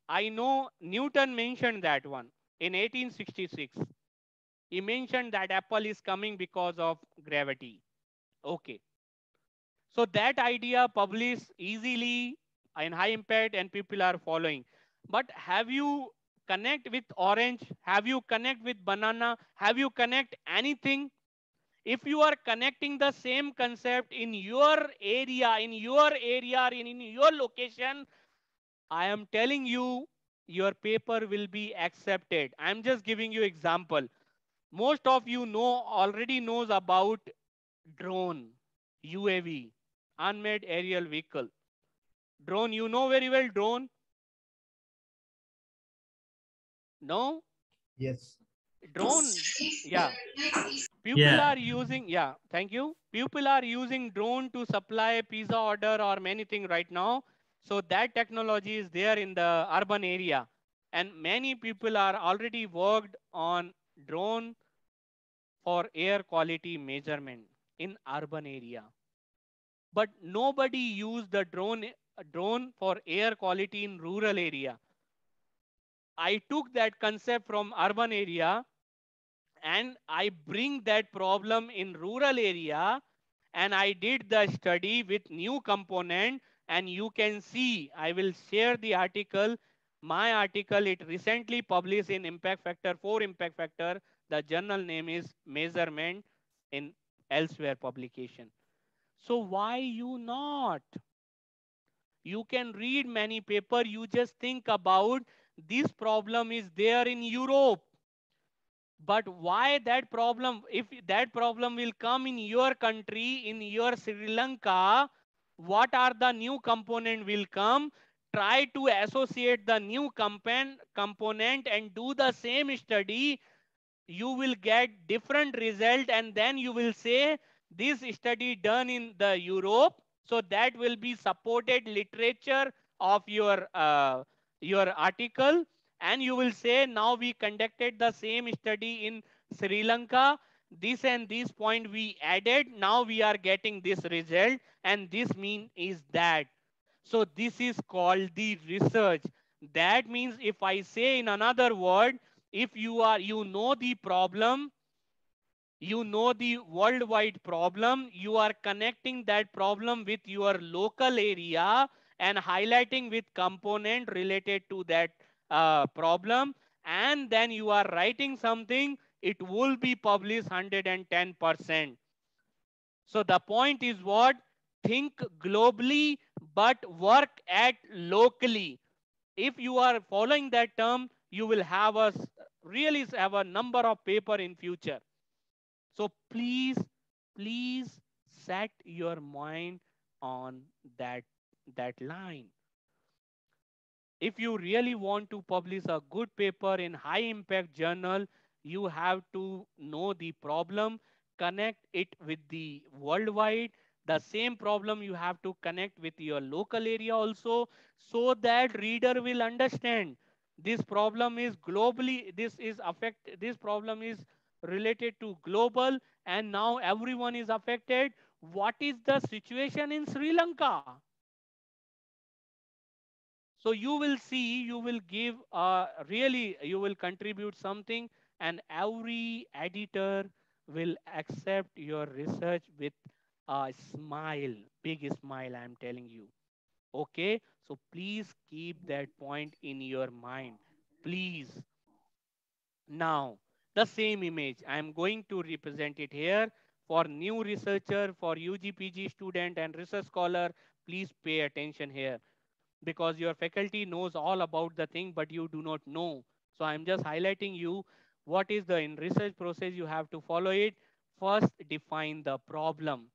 I know Newton mentioned that one in 1866. He mentioned that apple is coming because of gravity. Okay. So that idea published easily in high impact and people are following. But have you connect with orange? Have you connect with banana? Have you connect anything? If you are connecting the same concept in your area, or in your location, I am telling you, your paper will be accepted. I'm just giving you example. Most of you already knows about drone, UAV, unmanned aerial vehicle. Drone, you know very well drone? No? Yes. Drone, yeah. People Yeah. are using, yeah, thank you. People are using drone to supply pizza order or many things right now. So that technology is there in the urban area. And many people are already worked on drone for air quality measurement in urban area. But nobody used the drone for air quality in rural area. I took that concept from urban area and I bring that problem in rural area and I did the study with new component and you can see, I will share the article. My article, it recently published in Impact Factor, 4 Impact Factor. The journal name is Measurement in Elsewhere publication. So why you not? You can read many paper. You just think about this problem is there in Europe. But why that problem, if that problem will come in your country, in your Sri Lanka, what are the new component will come? Try to associate the new component and do the same study. You will get different result and then you will say this study done in the Europe. So that will be supported literature of your article and you will say now we conducted the same study in Sri Lanka. This and this point we added. Now we are getting this result and this mean is that. So this is called the research. That means if I say in another word, if you know the problem, you know the worldwide problem, you are connecting that problem with your local area and highlighting with component related to that problem, and then you are writing something, it will be published 110%. So the point is what? Think globally but work at locally. If you are following that term, you will have really have a number of paper in future. So please set your mind on that line. If you really want to publish a good paper in high impact journal, you have to know the problem, connect it with the worldwide. The same problem you have to connect with your local area also, so that reader will understand this problem is globally, this problem is related to global and now everyone is affected. What is the situation in Sri Lanka? So you will see, you will give really, you will contribute something and every editor will accept your research with a smile, big smile, I'm telling you. Okay, so please keep that point in your mind, please. Now, the same image, I am going to represent it here for new researcher, for UGPG student and research scholar. Please pay attention here because your faculty knows all about the thing, but you do not know. So I'm just highlighting you what is the in research process you have to follow it. First, define the problem.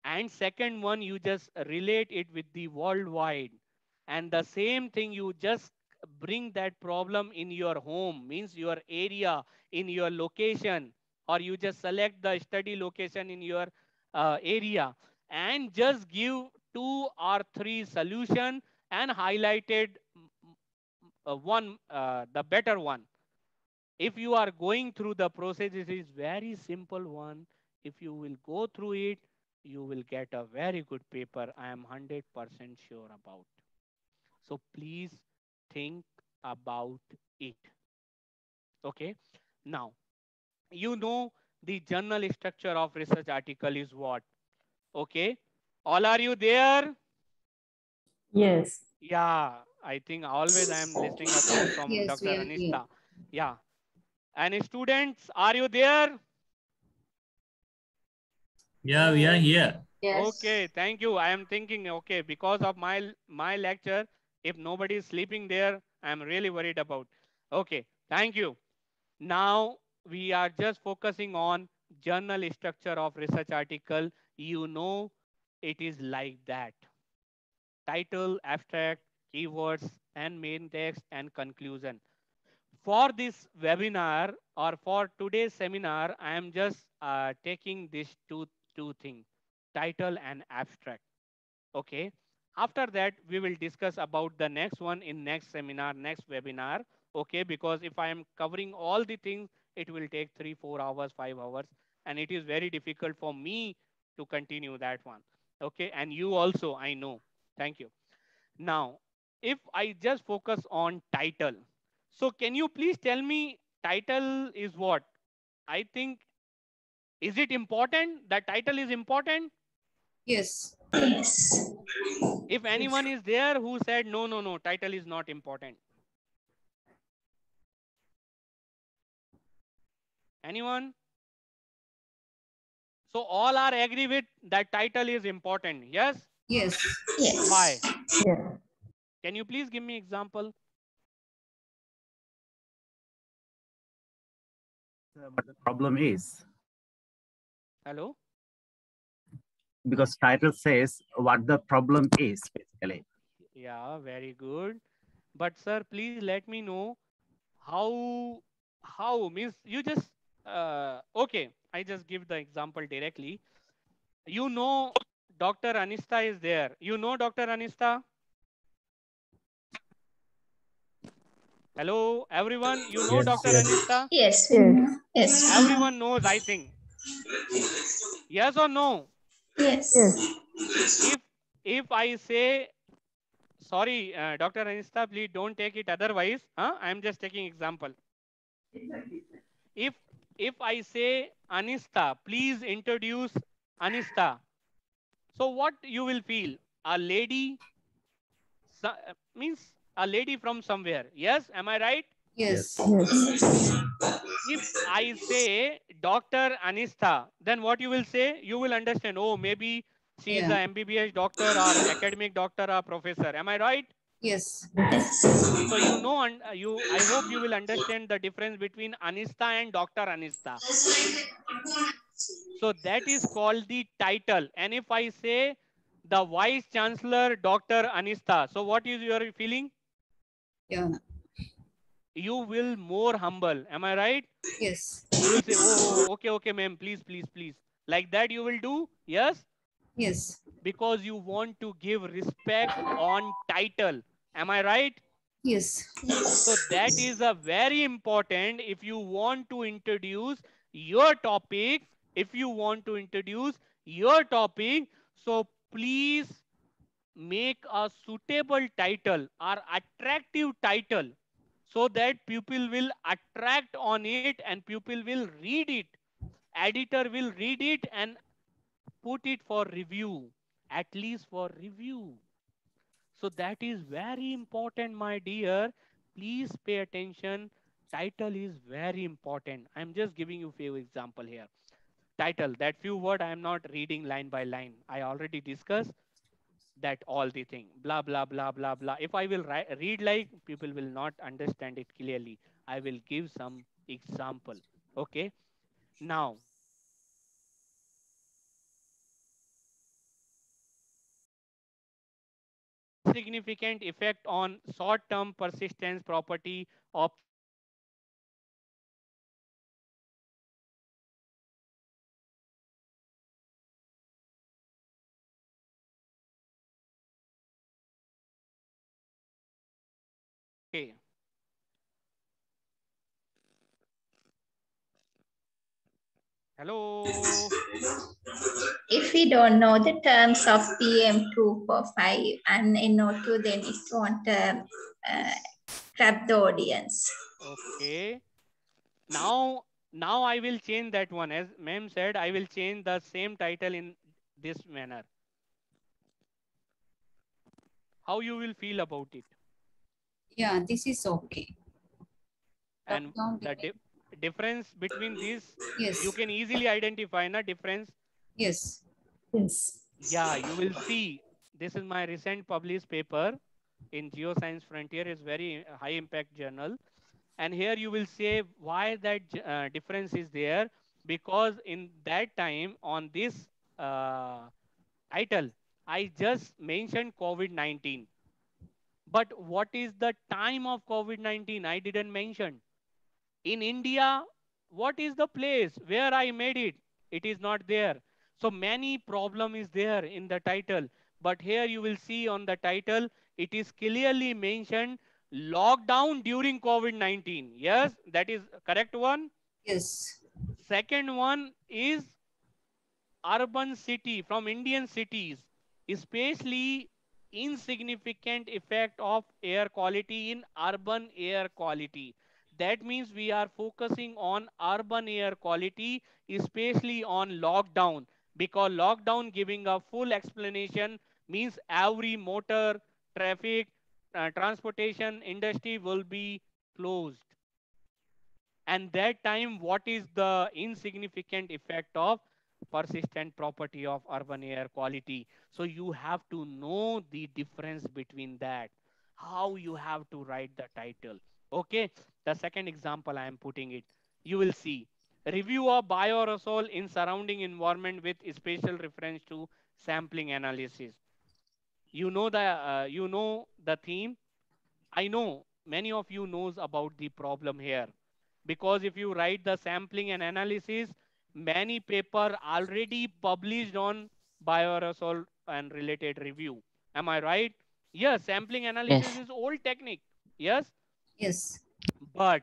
And second one, you just relate it with the worldwide. And the same thing, you just bring that problem in your home, means your area, in your location, or you just select the study location in your area and just give 2 or 3 solution and highlighted one, the better one. If you are going through the process, it is very simple one. If you will go through it, you will get a very good paper. I am 100% sure about. So please think about it. Okay. Now, you know the journal structure of research article is what? Okay. All are you there? Yes. Yeah, I think always I am listening a thought from Yes, Dr. we are here. Anista. Yeah. And students, are you there? Yeah, we are here. Yes. Okay, thank you. I am thinking, okay, because of my lecture, if nobody is sleeping there, I am really worried about. Okay, thank you. Now we are just focusing on journal structure of research article. You know, it is like that. Title, abstract, keywords, and main text and conclusion. For this webinar or for today's seminar, I am just taking these two things, title and abstract. Okay. After that, we will discuss about the next one in next seminar, next webinar. Okay. Because if I am covering all the things, it will take 3, 4 hours, 5 hours. And it is very difficult for me to continue that one. Okay. And you also, I know. Thank you. Now, if I just focus on title. So can you please tell me title is what? I think, is it important? The title is important? Yes. Yes. If anyone is there who said, no, no, no, title is not important. Anyone? So all are agree with that title is important. Yes? Yes. Yes. Why? Yeah. Can you please give me example? But the problem is, Hello? because title says what the problem is, basically. Yeah, very good. But sir, please let me know how means you just okay, I just give the example directly. You know Dr. Anista is there. You know Dr. Anista? Hello, everyone. You know Yes, Dr. yes. Anista? Yes. Yes. Yes. Everyone knows, I think. Yes or no? Yes. Yes. If I say, sorry, Dr. Anista, please don't take it otherwise. Huh? I'm just taking example. If I say Anista, please introduce Anista. So what you will feel? A lady means a lady from somewhere. Yes, am I right? Yes. Yes. If I say Dr. Anista, then what you will say? You will understand, oh, maybe she is Yeah. a MBBS doctor or academic doctor or professor. Am I right? Yes. Yes. So you know, and I hope you will understand the difference between Anista and Dr. Anista. So that is called the title. And if I say the Vice Chancellor, Dr. Anista, so what is your feeling? Yeah. You will more humble. Am I right? Yes. You will say, oh, okay, okay, ma'am, please, please, please. Like that you will do? Yes? Yes. Because you want to give respect on title. Am I right? Yes. So that is a very important if you want to introduce your topic. If you want to introduce your topic, so please make a suitable title or attractive title so that people will attract on it and people will read it. Editor will read it and put it for review, at least for review. So that is very important, my dear. Please pay attention. Title is very important. I'm just giving you few example here. Title, that few word I am not reading line by line. I already discussed that all the thing. Blah, blah, blah, blah, blah. If I will read like, people will not understand it clearly. I will give some example. Okay. Now, significant effect on short-term persistence property of okay. Hello. If we don't know the terms of PM245 and NO2, then it won't grab the audience. Okay. Now I will change that one. As ma'am said, I will change the same title in this manner. How you will feel about it? Yeah, this is okay. And the difference between these, Yes. you can easily identify na difference. Yes. Yes. Yeah, you will see. This is my recent published paper in Geoscience Frontier. Is very high impact journal. And here you will say why that difference is there, because in that time on this title, I just mentioned COVID-19. But what is the time of COVID-19? I didn't mention. In India, what is the place where I made it? It is not there. So many problem is there in the title. But here you will see on the title, it is clearly mentioned lockdown during COVID-19. Yes, that is correct one. Yes. Second one is urban city from Indian cities, especially insignificant effect of air quality in urban air quality. That means we are focusing on urban air quality, especially on lockdown, because lockdown giving a full explanation means every motor, traffic, transportation industry will be closed. And that time, what is the insignificant effect of persistent property of urban air quality? So you have to know the difference between that, how you have to write the title. Okay, the second example I am putting it, you will see review of bioaerosol in surrounding environment with special reference to sampling analysis. You know the theme. I know many of you knows about the problem here, because if you write the sampling and analysis, many paper already published on bioaerosol and related review. Am I right? Yes, sampling analysis is old technique. Yes. Yes. But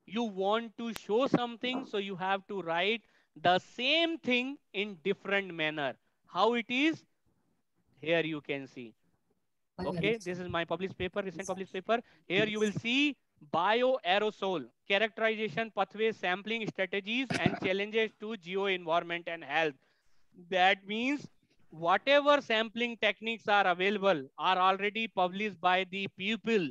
you want to show something, so you have to write the same thing in different manner. How it is? Here you can see. Okay, this is my published paper, recent published paper. Here you will see bioaerosol, characterization, pathways, sampling strategies, and challenges to geo environment and health. That means whatever sampling techniques are available are already published by the people,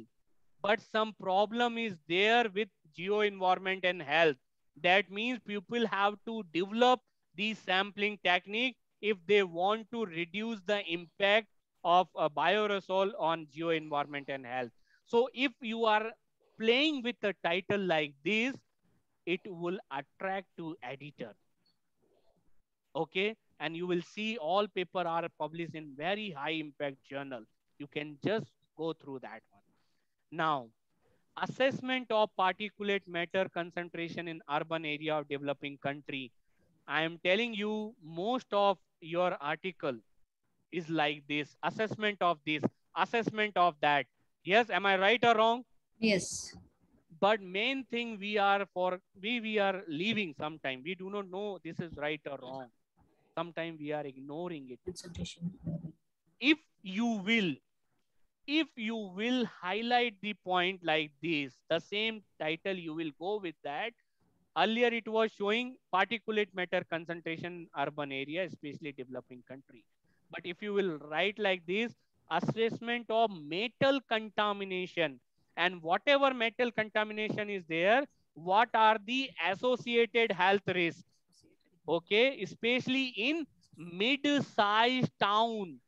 but some problem is there with geo environment and health. That means people have to develop the sampling technique if they want to reduce the impact of a bioaerosol on geo environment and health. So if you are playing with a title like this, it will attract to editor. Okay, and you will see all paper are published in very high impact journal. You can just go through that one. Now, assessment of particulate matter concentration in urban area of developing country. I am telling you, most of your article is like this: assessment of this, assessment of that. Yes, am I right or wrong? Yes. But main thing we are leaving sometime. We do not know this is right or wrong. Sometimes we are ignoring it. If you will if you will highlight the point like this, the same title you will go with that. Earlier it was showing particulate matter concentration in urban area, especially developing country. But if you will write like this, assessment of metal contamination, and whatever metal contamination is there, what are the associated health risks? Okay, especially in mid-sized town.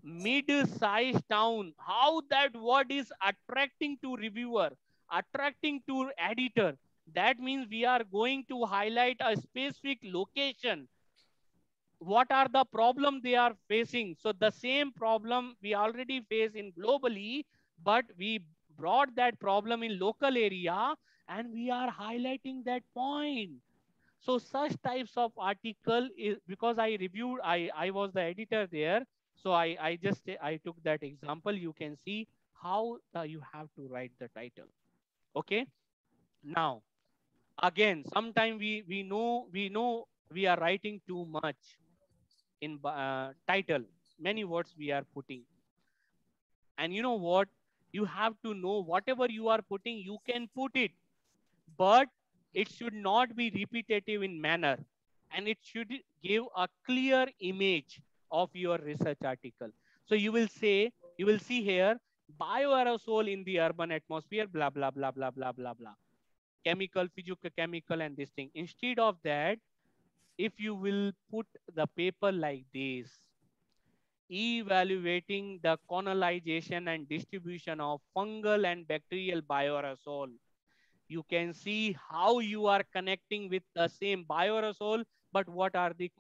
Mid-sized town, how that word is attracting to reviewer, attracting to editor. That means we are going to highlight a specific location. What are the problem they are facing? So the same problem we already face in globally, but we brought that problem in local area and we are highlighting that point. So such types of article is, because I reviewed, I was the editor there. So I took that example. You can see how you have to write the title. Okay. Now, again, sometime we know we are writing too much in title. Many words we are putting. And you know what? You have to know whatever you are putting, you can put it, but it should not be repetitive in manner, and it should give a clear image of your research article. So you will say, you will see here, bioaerosol in the urban atmosphere, blah, blah, blah, blah, blah, blah, blah. Chemical, physicochemical, and this thing. Instead of that, if you will put the paper like this, evaluating the colonization and distribution of fungal and bacterial bioaerosol, you can see how you are connecting with the same bioaerosol, but what are the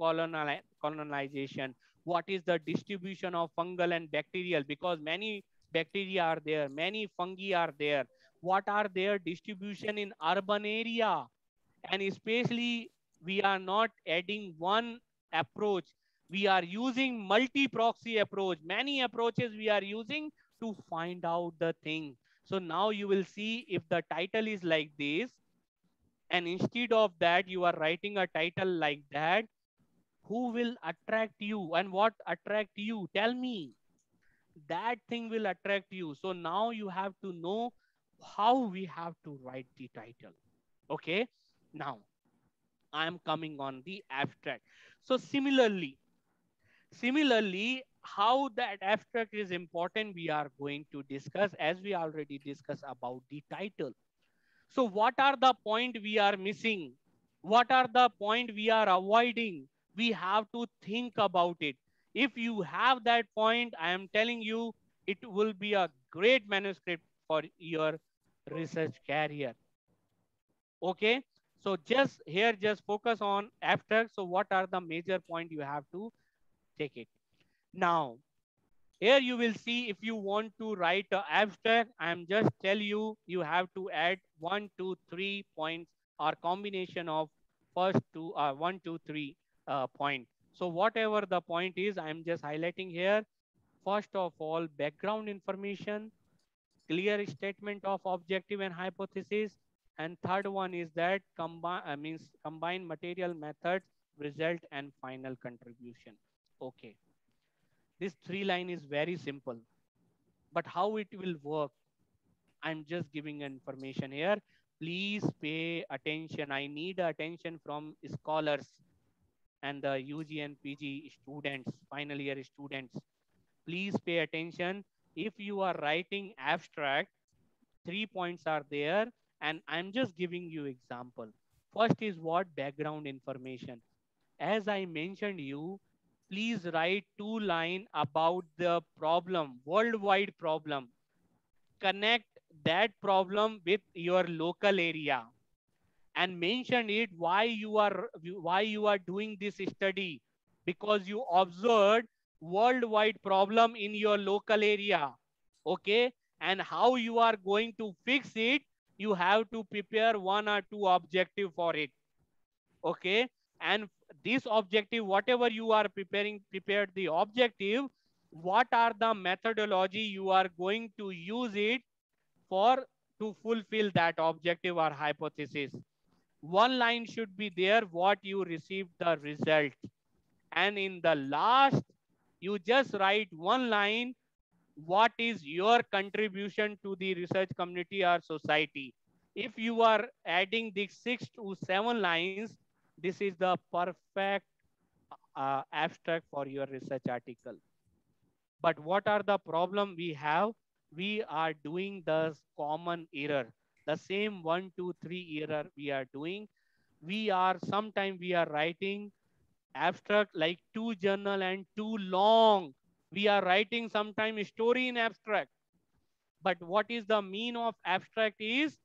colonization? What is the distribution of fungal and bacterial? Because many bacteria are there, many fungi are there. What are their distribution in urban area? And especially, we are not adding one approach. We are using multi-proxy approach. Many approaches we are using to find out the thing. So now you will see if the title is like this, and instead of that, you are writing a title like that, who will attract you and what attract you? Tell me. That thing will attract you. So now you have to know how we have to write the title. Okay. Now, I am coming on the abstract. So similarly, how that abstract is important, we are going to discuss, as we already discussed about the title. So what are the point we are missing? What are the point we are avoiding? We have to think about it. If you have that point, I am telling you, it will be a great manuscript for your research career. Okay. So just here, just focus on abstract. So what are the major point you have to take it? Now, here you will see if you want to write an abstract, I am just tell you, you have to add 1, 2, 3 points or combination of first two 1, 2, 3 point. So whatever the point is, I am just highlighting here. First of all, background information, clear statement of objective and hypothesis. And third one is that combine material methods, result, and final contribution. Okay. This 3 line is very simple, but how it will work, I'm just giving information here. Please pay attention. I need attention from scholars and the UG and PG students, final year students. Please pay attention. If you are writing abstract, 3 points are there, and I'm just giving you example. First is what? Background information. As I mentioned you, please write 2 lines about the problem, worldwide problem. Connect that problem with your local area and mention it why you are doing this study, because you observed worldwide problem in your local area. Okay. And how you are going to fix it, you have to prepare 1 or 2 objective for it. Okay. And this objective, whatever you are prepared the objective, what are the methodology you are going to use it for to fulfill that objective or hypothesis. 1 line should be there, what you received the result. And in the last, you just write 1 line, what is your contribution to the research community or society. If you are adding the 6 to 7 lines, this is the perfect abstract for your research article. But what are the problem we have? We are doing the common error, the same 1, 2, 3 error we are doing. Sometimes we are writing abstract like too general and too long. We are writing sometimes story in abstract. But what is the mean of abstract is,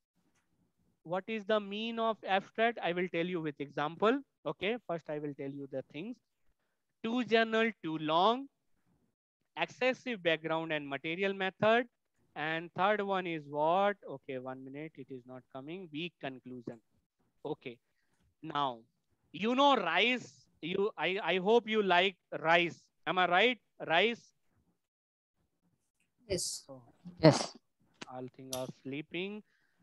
what is the mean of abstract? I will tell you with example. Okay, first I will tell you the things. Too general, too long, excessive background and material method. And third one is what? Okay, 1 minute, it is not coming. Weak conclusion. Okay, now, you know rice. I hope you like rice. Am I right? Rice. Yes. Yes. All things are sleeping.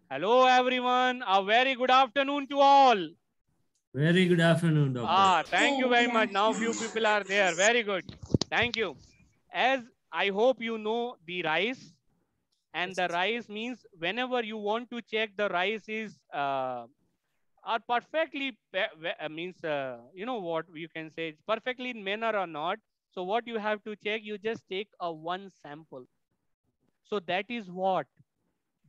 Hello, everyone. A very good afternoon to all. Very good afternoon, doctor. Thank you very much. Now few people are there. Very good. Thank you. As I hope you know the rice, and the rice means whenever you want to check the rice is are perfectly means you know what you can say, it's perfectly in manner or not. So what you have to check, you just take a one sample. So that is what,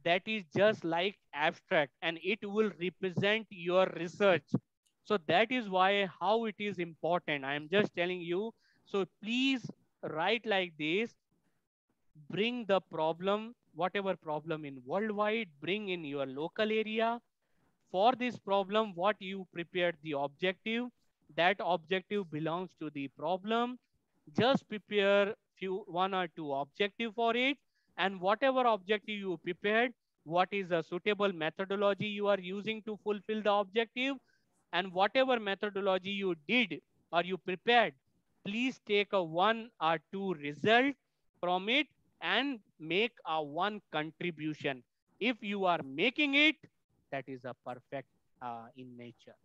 that is just like abstract, and it will represent your research. So that is why how it is important, I am just telling you. So please write like this. Bring the problem, whatever problem in worldwide, bring in your local area. For this problem, what you prepared the objective, that objective belongs to the problem. Just prepare one or two objective for it, and whatever objective you prepared, what is a suitable methodology you are using to fulfill the objective, and whatever methodology you did or you prepared, please take a one or two result from it and make a one contribution. If you are making it, that is a perfect in nature.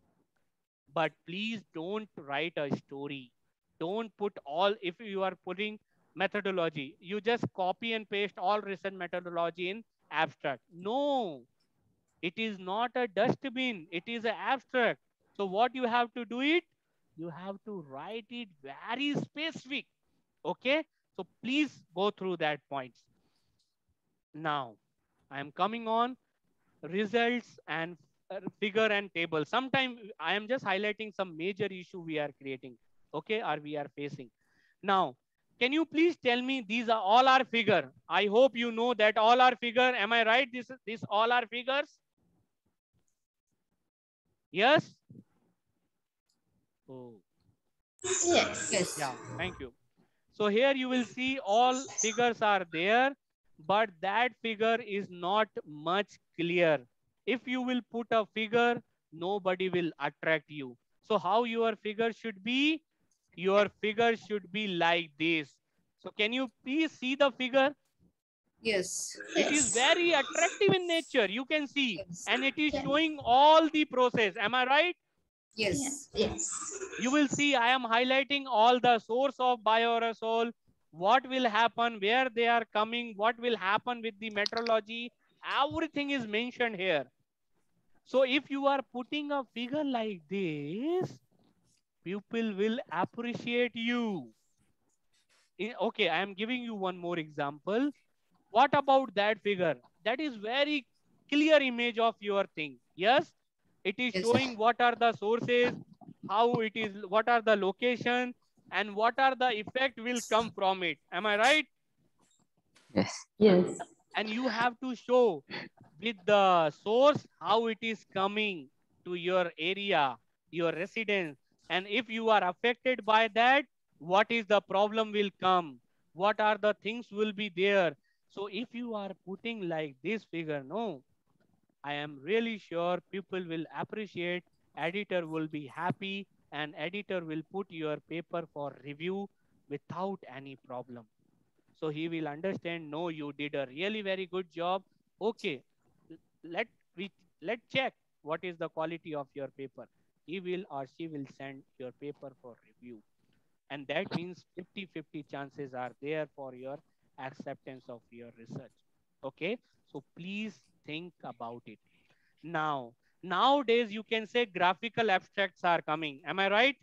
But please don't write a story. Don't put all, if you are putting methodology, you just copy and paste all recent methodology in abstract. No, it is not a dustbin. It is an abstract. So what you have to do it, you have to write it very specific. Okay. So please go through that points. Now, I am coming on results and figure and table. Sometimes I am just highlighting some major issue we are creating, okay, or we are facing. Now, can you please tell me, these are all our figure? I hope you know that all our figure. Am I right? This all our figures? Yes? Oh. Yes. Yes. Yeah, thank you. So here you will see all figures are there, but that figure is not much clear. If you will put a figure, nobody will attract you. So how your figure should be? Your figure should be like this. So can you please see the figure? Yes. It is very attractive in nature. You can see, Yes. and it is showing all the process. Am I right? Yes. Yes. You will see I am highlighting all the source of bioaerosol, what will happen, where they are coming, what will happen with the metrology. Everything is mentioned here. So if you are putting a figure like this, people will appreciate you. Okay, I am giving you one more example. What about that figure? That is very clear image of your thing. Yes, it is showing what are the sources, how it is, what are the location, and what are the effect will come from it. Am I right? Yes. Yes. And you have to show with the source how it is coming to your area, your residence. And if you are affected by that, what is the problem will come? What are the things will be there? So if you are putting like this figure, no, I am really sure people will appreciate, editor will be happy, and editor will put your paper for review without any problem. So he will understand, no, you did a really very good job. Okay, let we let check what is the quality of your paper. He will or she will send your paper for review. And that means 50-50 chances are there for your acceptance of your research. Okay, so please think about it. Now, nowadays you can say graphical abstracts are coming. Am I right?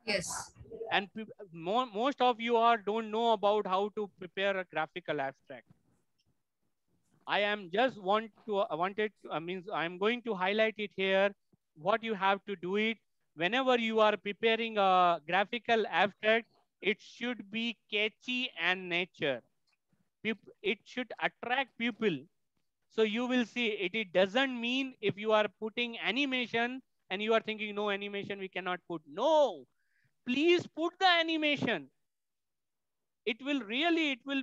Yes. And most of you don't know about how to prepare a graphical abstract. I am just I'm going to highlight it here. What you have to do it whenever you are preparing a graphical abstract, it should be catchy and nature. It should attract people. So you will see it doesn't mean if you are putting animation and you are thinking no animation we cannot put. No, please put the animation. It will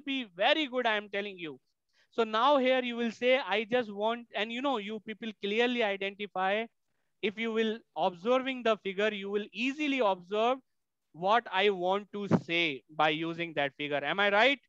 be very good. I am telling you. So now here you will say, I just want, and you people clearly identify. If you will observing the figure, you will easily observe what I want to say by using that figure. Am I right?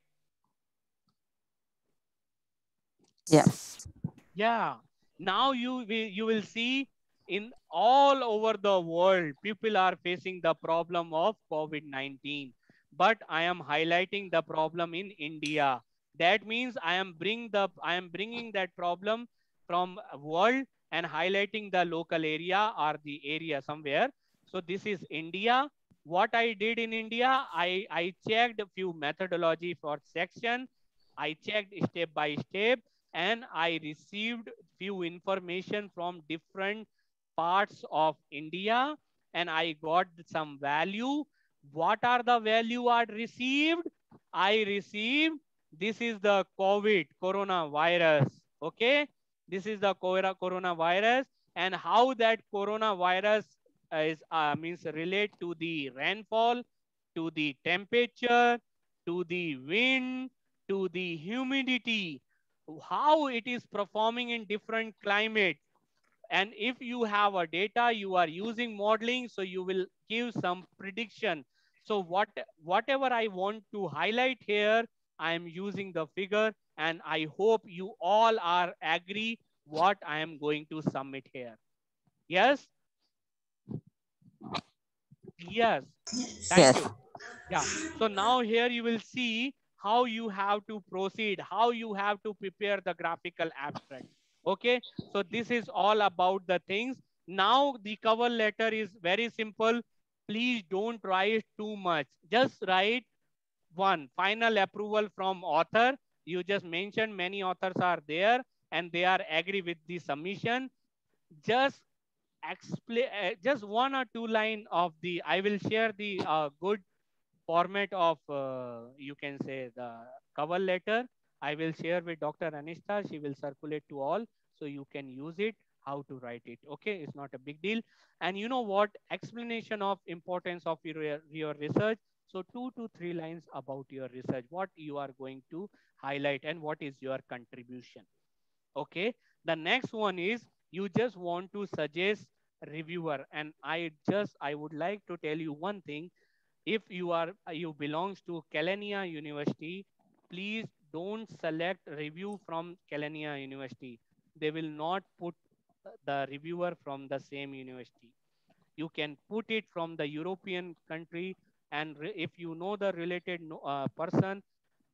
Yes. Yeah. Now you will see in all over the world, people are facing the problem of COVID-19. But I am highlighting the problem in India. That means I am bringing that problem from world and highlighting the local area or the area somewhere. So this is India. What I did in India, I checked a few methodology for section. I checked step by step and I received few information from different parts of India and I got some value. What are the value I received? I received, this is the COVID, coronavirus. Okay. This is the coronavirus and how that coronavirus is means relate to the rainfall, to the temperature, to the wind, to the humidity, how it is performing in different climate. And if you have a data, you are using modeling, so you will give some prediction. So whatever I want to highlight here, I am using the figure and I hope you all are agree what I am going to submit here. Yes? Yes. Thank you. Yeah. So now here you will see how you have to proceed, how you have to prepare the graphical abstract. Okay. So this is all about the things. Now the cover letter is very simple. Please don't write too much. Just write one final approval from author. You just mentioned many authors are there and they are agree with the submission. Just explain just 1 or 2 line of the, I will share the good format of you can say the cover letter. I will share with Dr. Anishta. She will circulate to all so you can use it, how to write it. Okay, it's not a big deal. And you know what? Explanation of importance of your research. So 2 to 3 lines about your research, what you are going to highlight and what is your contribution. Okay. The next one is you just want to suggest reviewer. And I would like to tell you one thing. If you belongs to Kelaniya University, please don't select review from Kelaniya University. They will not put the reviewer from the same university. You can put it from the European country, and if you know the related person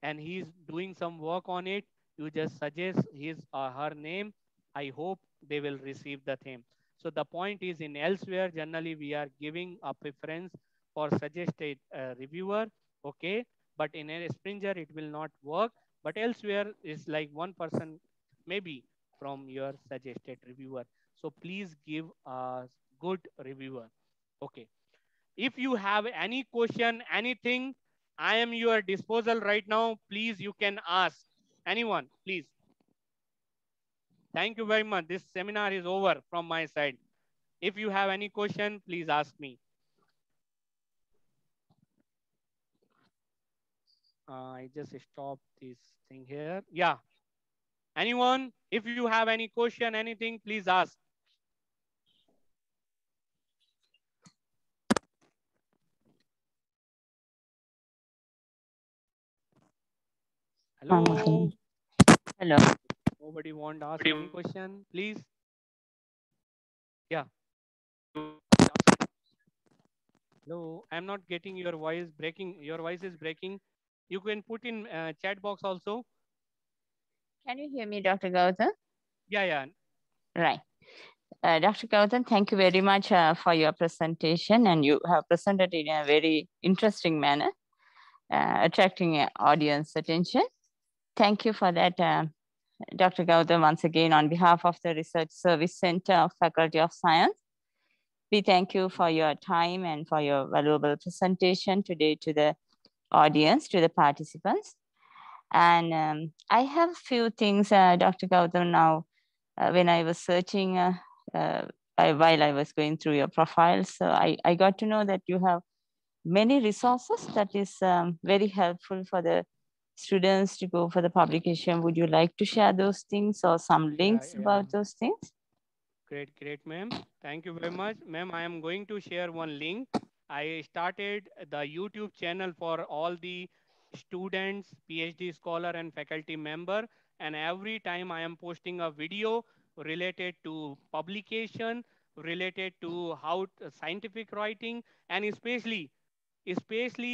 and he's doing some work on it, you just suggest his or her name. I hope they will receive the same. So the point is, in elsewhere, generally we are giving a preference for suggested reviewer. Okay. But in a Springer, it will not work. But elsewhere is like one person maybe from your suggested reviewer. So please give a good reviewer. Okay. If you have any question, anything, I am your disposal right now. Please, you can ask anyone, please. Thank you very much. This seminar is over from my side. If you have any question, please ask me. I just stopped this thing here. Yeah. Anyone, if you have any question, anything, please ask. Hello. Hello. Nobody want to ask any question, please? Yeah. Hello. I'm not getting your voice breaking. Your voice is breaking. You can put in chat box also. Can you hear me, Dr. Gautam? Yeah, yeah. Right. Dr. Gautam, thank you very much for your presentation, and you have presented in a very interesting manner, attracting audience attention. Thank you for that, Dr. Gautam, once again, on behalf of the Research Service Center of Faculty of Science. We thank you for your time and for your valuable presentation today to the audience, to the participants. And I have a few things, Dr. Gautam, now, when I was searching, while I was going through your profile, so I got to know that you have many resources that is very helpful for the students to go for the publication. Would you like to share those things or some links about those things? Great, ma'am. Thank you very much. Ma'am, I am going to share one link. I started the YouTube channel for all the students, PhD scholar and faculty member. And every time I am posting a video related to publication, related to how scientific writing, and especially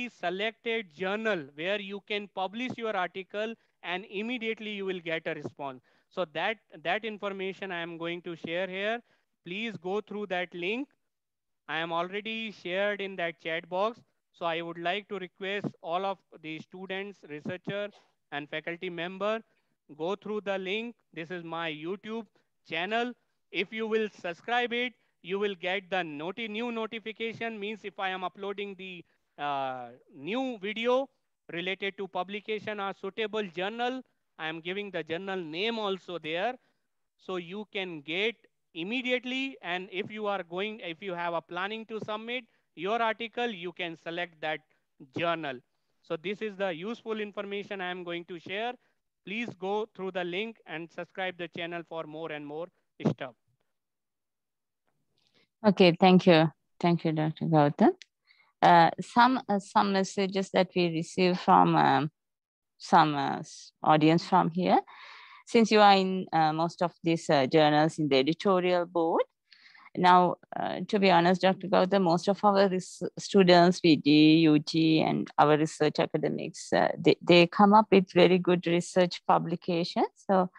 selected journal where you can publish your article and immediately you will get a response. So that information I am going to share here. Please go through that link. I am already shared in that chat box. So I would like to request all of the students, researcher, and faculty member, go through the link. This is my YouTube channel. If you will subscribe it, you will get the new notification. Means if I am uploading the new video related to publication or suitable journal, I am giving the journal name also there. So you can get immediately, and if you have a planning to submit your article, you can select that journal. So this is the useful information I am going to share. Please go through the link and subscribe the channel for more and more stuff. Okay, thank you. Thank you, Dr. Gautam. Some messages that we receive from some audience from here. Since you are in most of these journals in the editorial board, now, to be honest, Dr. Gautam, most of our students, PD, UG, and our research academics, they come up with very good research publications. So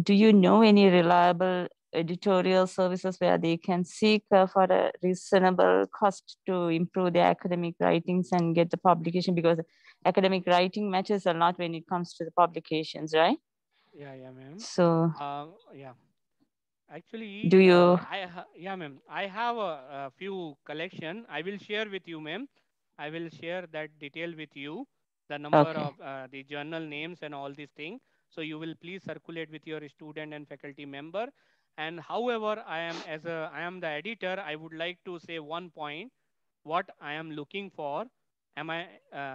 do you know any reliable editorial services where they can seek for a reasonable cost to improve their academic writings and get the publication? Because academic writing matters a lot when it comes to the publications, right? Yeah, ma'am. So, yeah. Actually, do you? Yeah, ma'am. I have a few collection. I will share with you, ma'am. I will share that detail with you, the number of the journal names and all these things. So you will please circulate with your student and faculty member. And however, I am the editor. I would like to say one point, what I am looking for.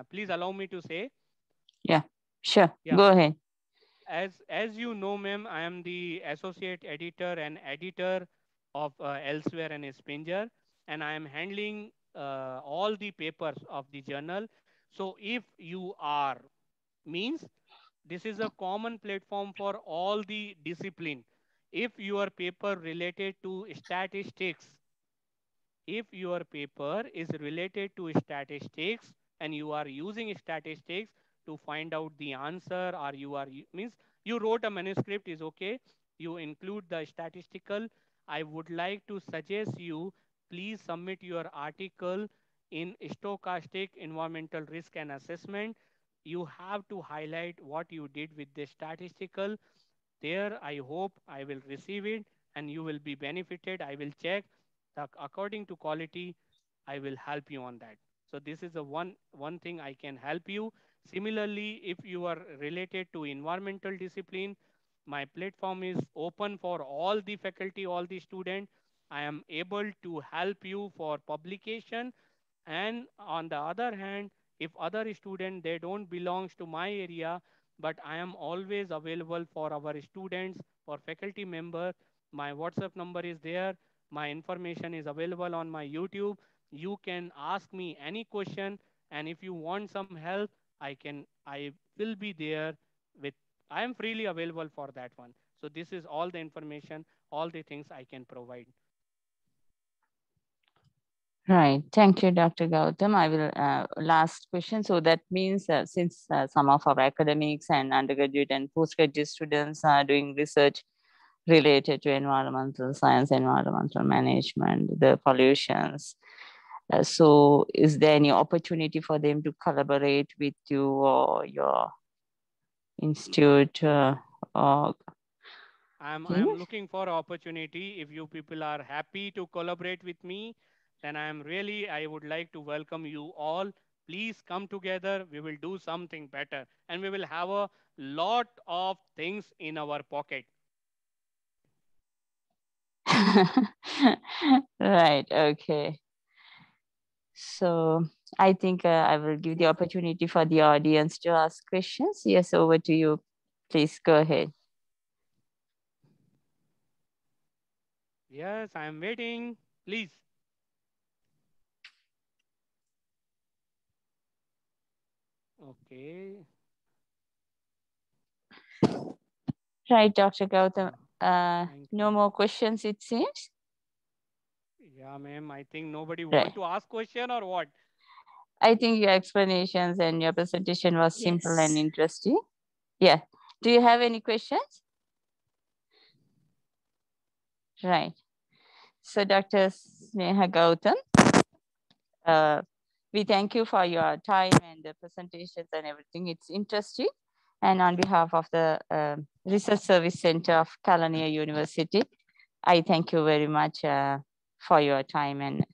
Please allow me to say. Yeah, sure. Yeah. Go ahead. As you know, ma'am, I am the associate editor and editor of Elsewhere and Springer, and I am handling all the papers of the journal. So if you are, means this is a common platform for all the discipline. If your paper related to statistics, if your paper is related to statistics and you are using statistics to find out the answer, or means you wrote a manuscript is okay, you include the statistical, I would like to suggest you, please submit your article in stochastic environmental risk and assessment. You have to highlight what you did with the statistical. There, I hope I will receive it and you will be benefited. I will check according to quality. I will help you on that. So this is the one thing I can help you. Similarly, if you are related to environmental discipline, my platform is open for all the faculty, all the students. I am able to help you for publication. And on the other hand, if other student, they don't belongs to my area, but I am always available for our students, for faculty member. My WhatsApp number is there. My information is available on my YouTube. You can ask me any question. And if you want some help, I will be there with, I am freely available for that one. So this is all the information, all the things I can provide. Right. Thank you, Dr. Gautam. I will last question. So that means since some of our academics and undergraduate and postgraduate students are doing research related to environmental science, environmental management, the pollutions. So is there any opportunity for them to collaborate with you or your institute? Or I'm looking for opportunity. If you people are happy to collaborate with me, then I would like to welcome you all. Please come together. We will do something better and we will have a lot of things in our pocket. Right. Okay. So I think I will give the opportunity for the audience to ask questions. Yes, over to you. Please go ahead. Yes, I'm waiting. Please. Okay. Right, Dr. Gautam. No more questions, it seems. Yeah, ma'am. I think nobody Right. want to ask question or what? I think your explanations and your presentation was simple and interesting. Yeah. Do you have any questions? Right. So Dr. Sneha Gautam, we thank you for your time and the presentations and everything. It's interesting. And on behalf of the Research Service Center of Kelaniya University, I thank you very much for your time and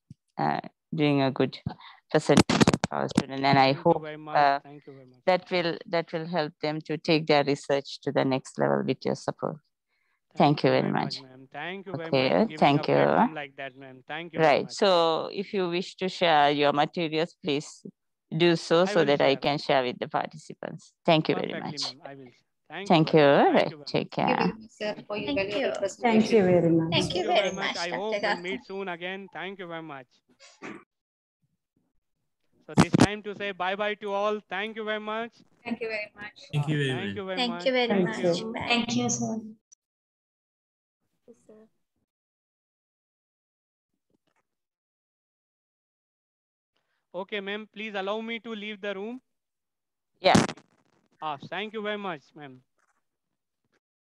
doing a good presentation for our students. And I hope that will help them to take their research to the next level with your support. Thank you very much. Thank you very much for giving thank a you. platform like that, ma'am. Thank you very Right. much. So if you wish to share your materials, please do so I will that I share. can share with the participants. Thank you very Perfectly, much. ma'am. I will. Thank you. very much. Right. Take care. Thank you very much, sir, for your Thank valuable you. presentation. Thank you very much. Thank you very much, I Dr. hope we'll Gautam. meet soon again. Thank you very much. So this time to say bye-bye to all. Thank you very much. Thank you very much. Thank you very Thank much. you very Thank much. you very Thank much. you. Bye. Thank you, sir. Okay, ma'am. Please allow me to leave the room. Yeah. Thank you very much, ma'am.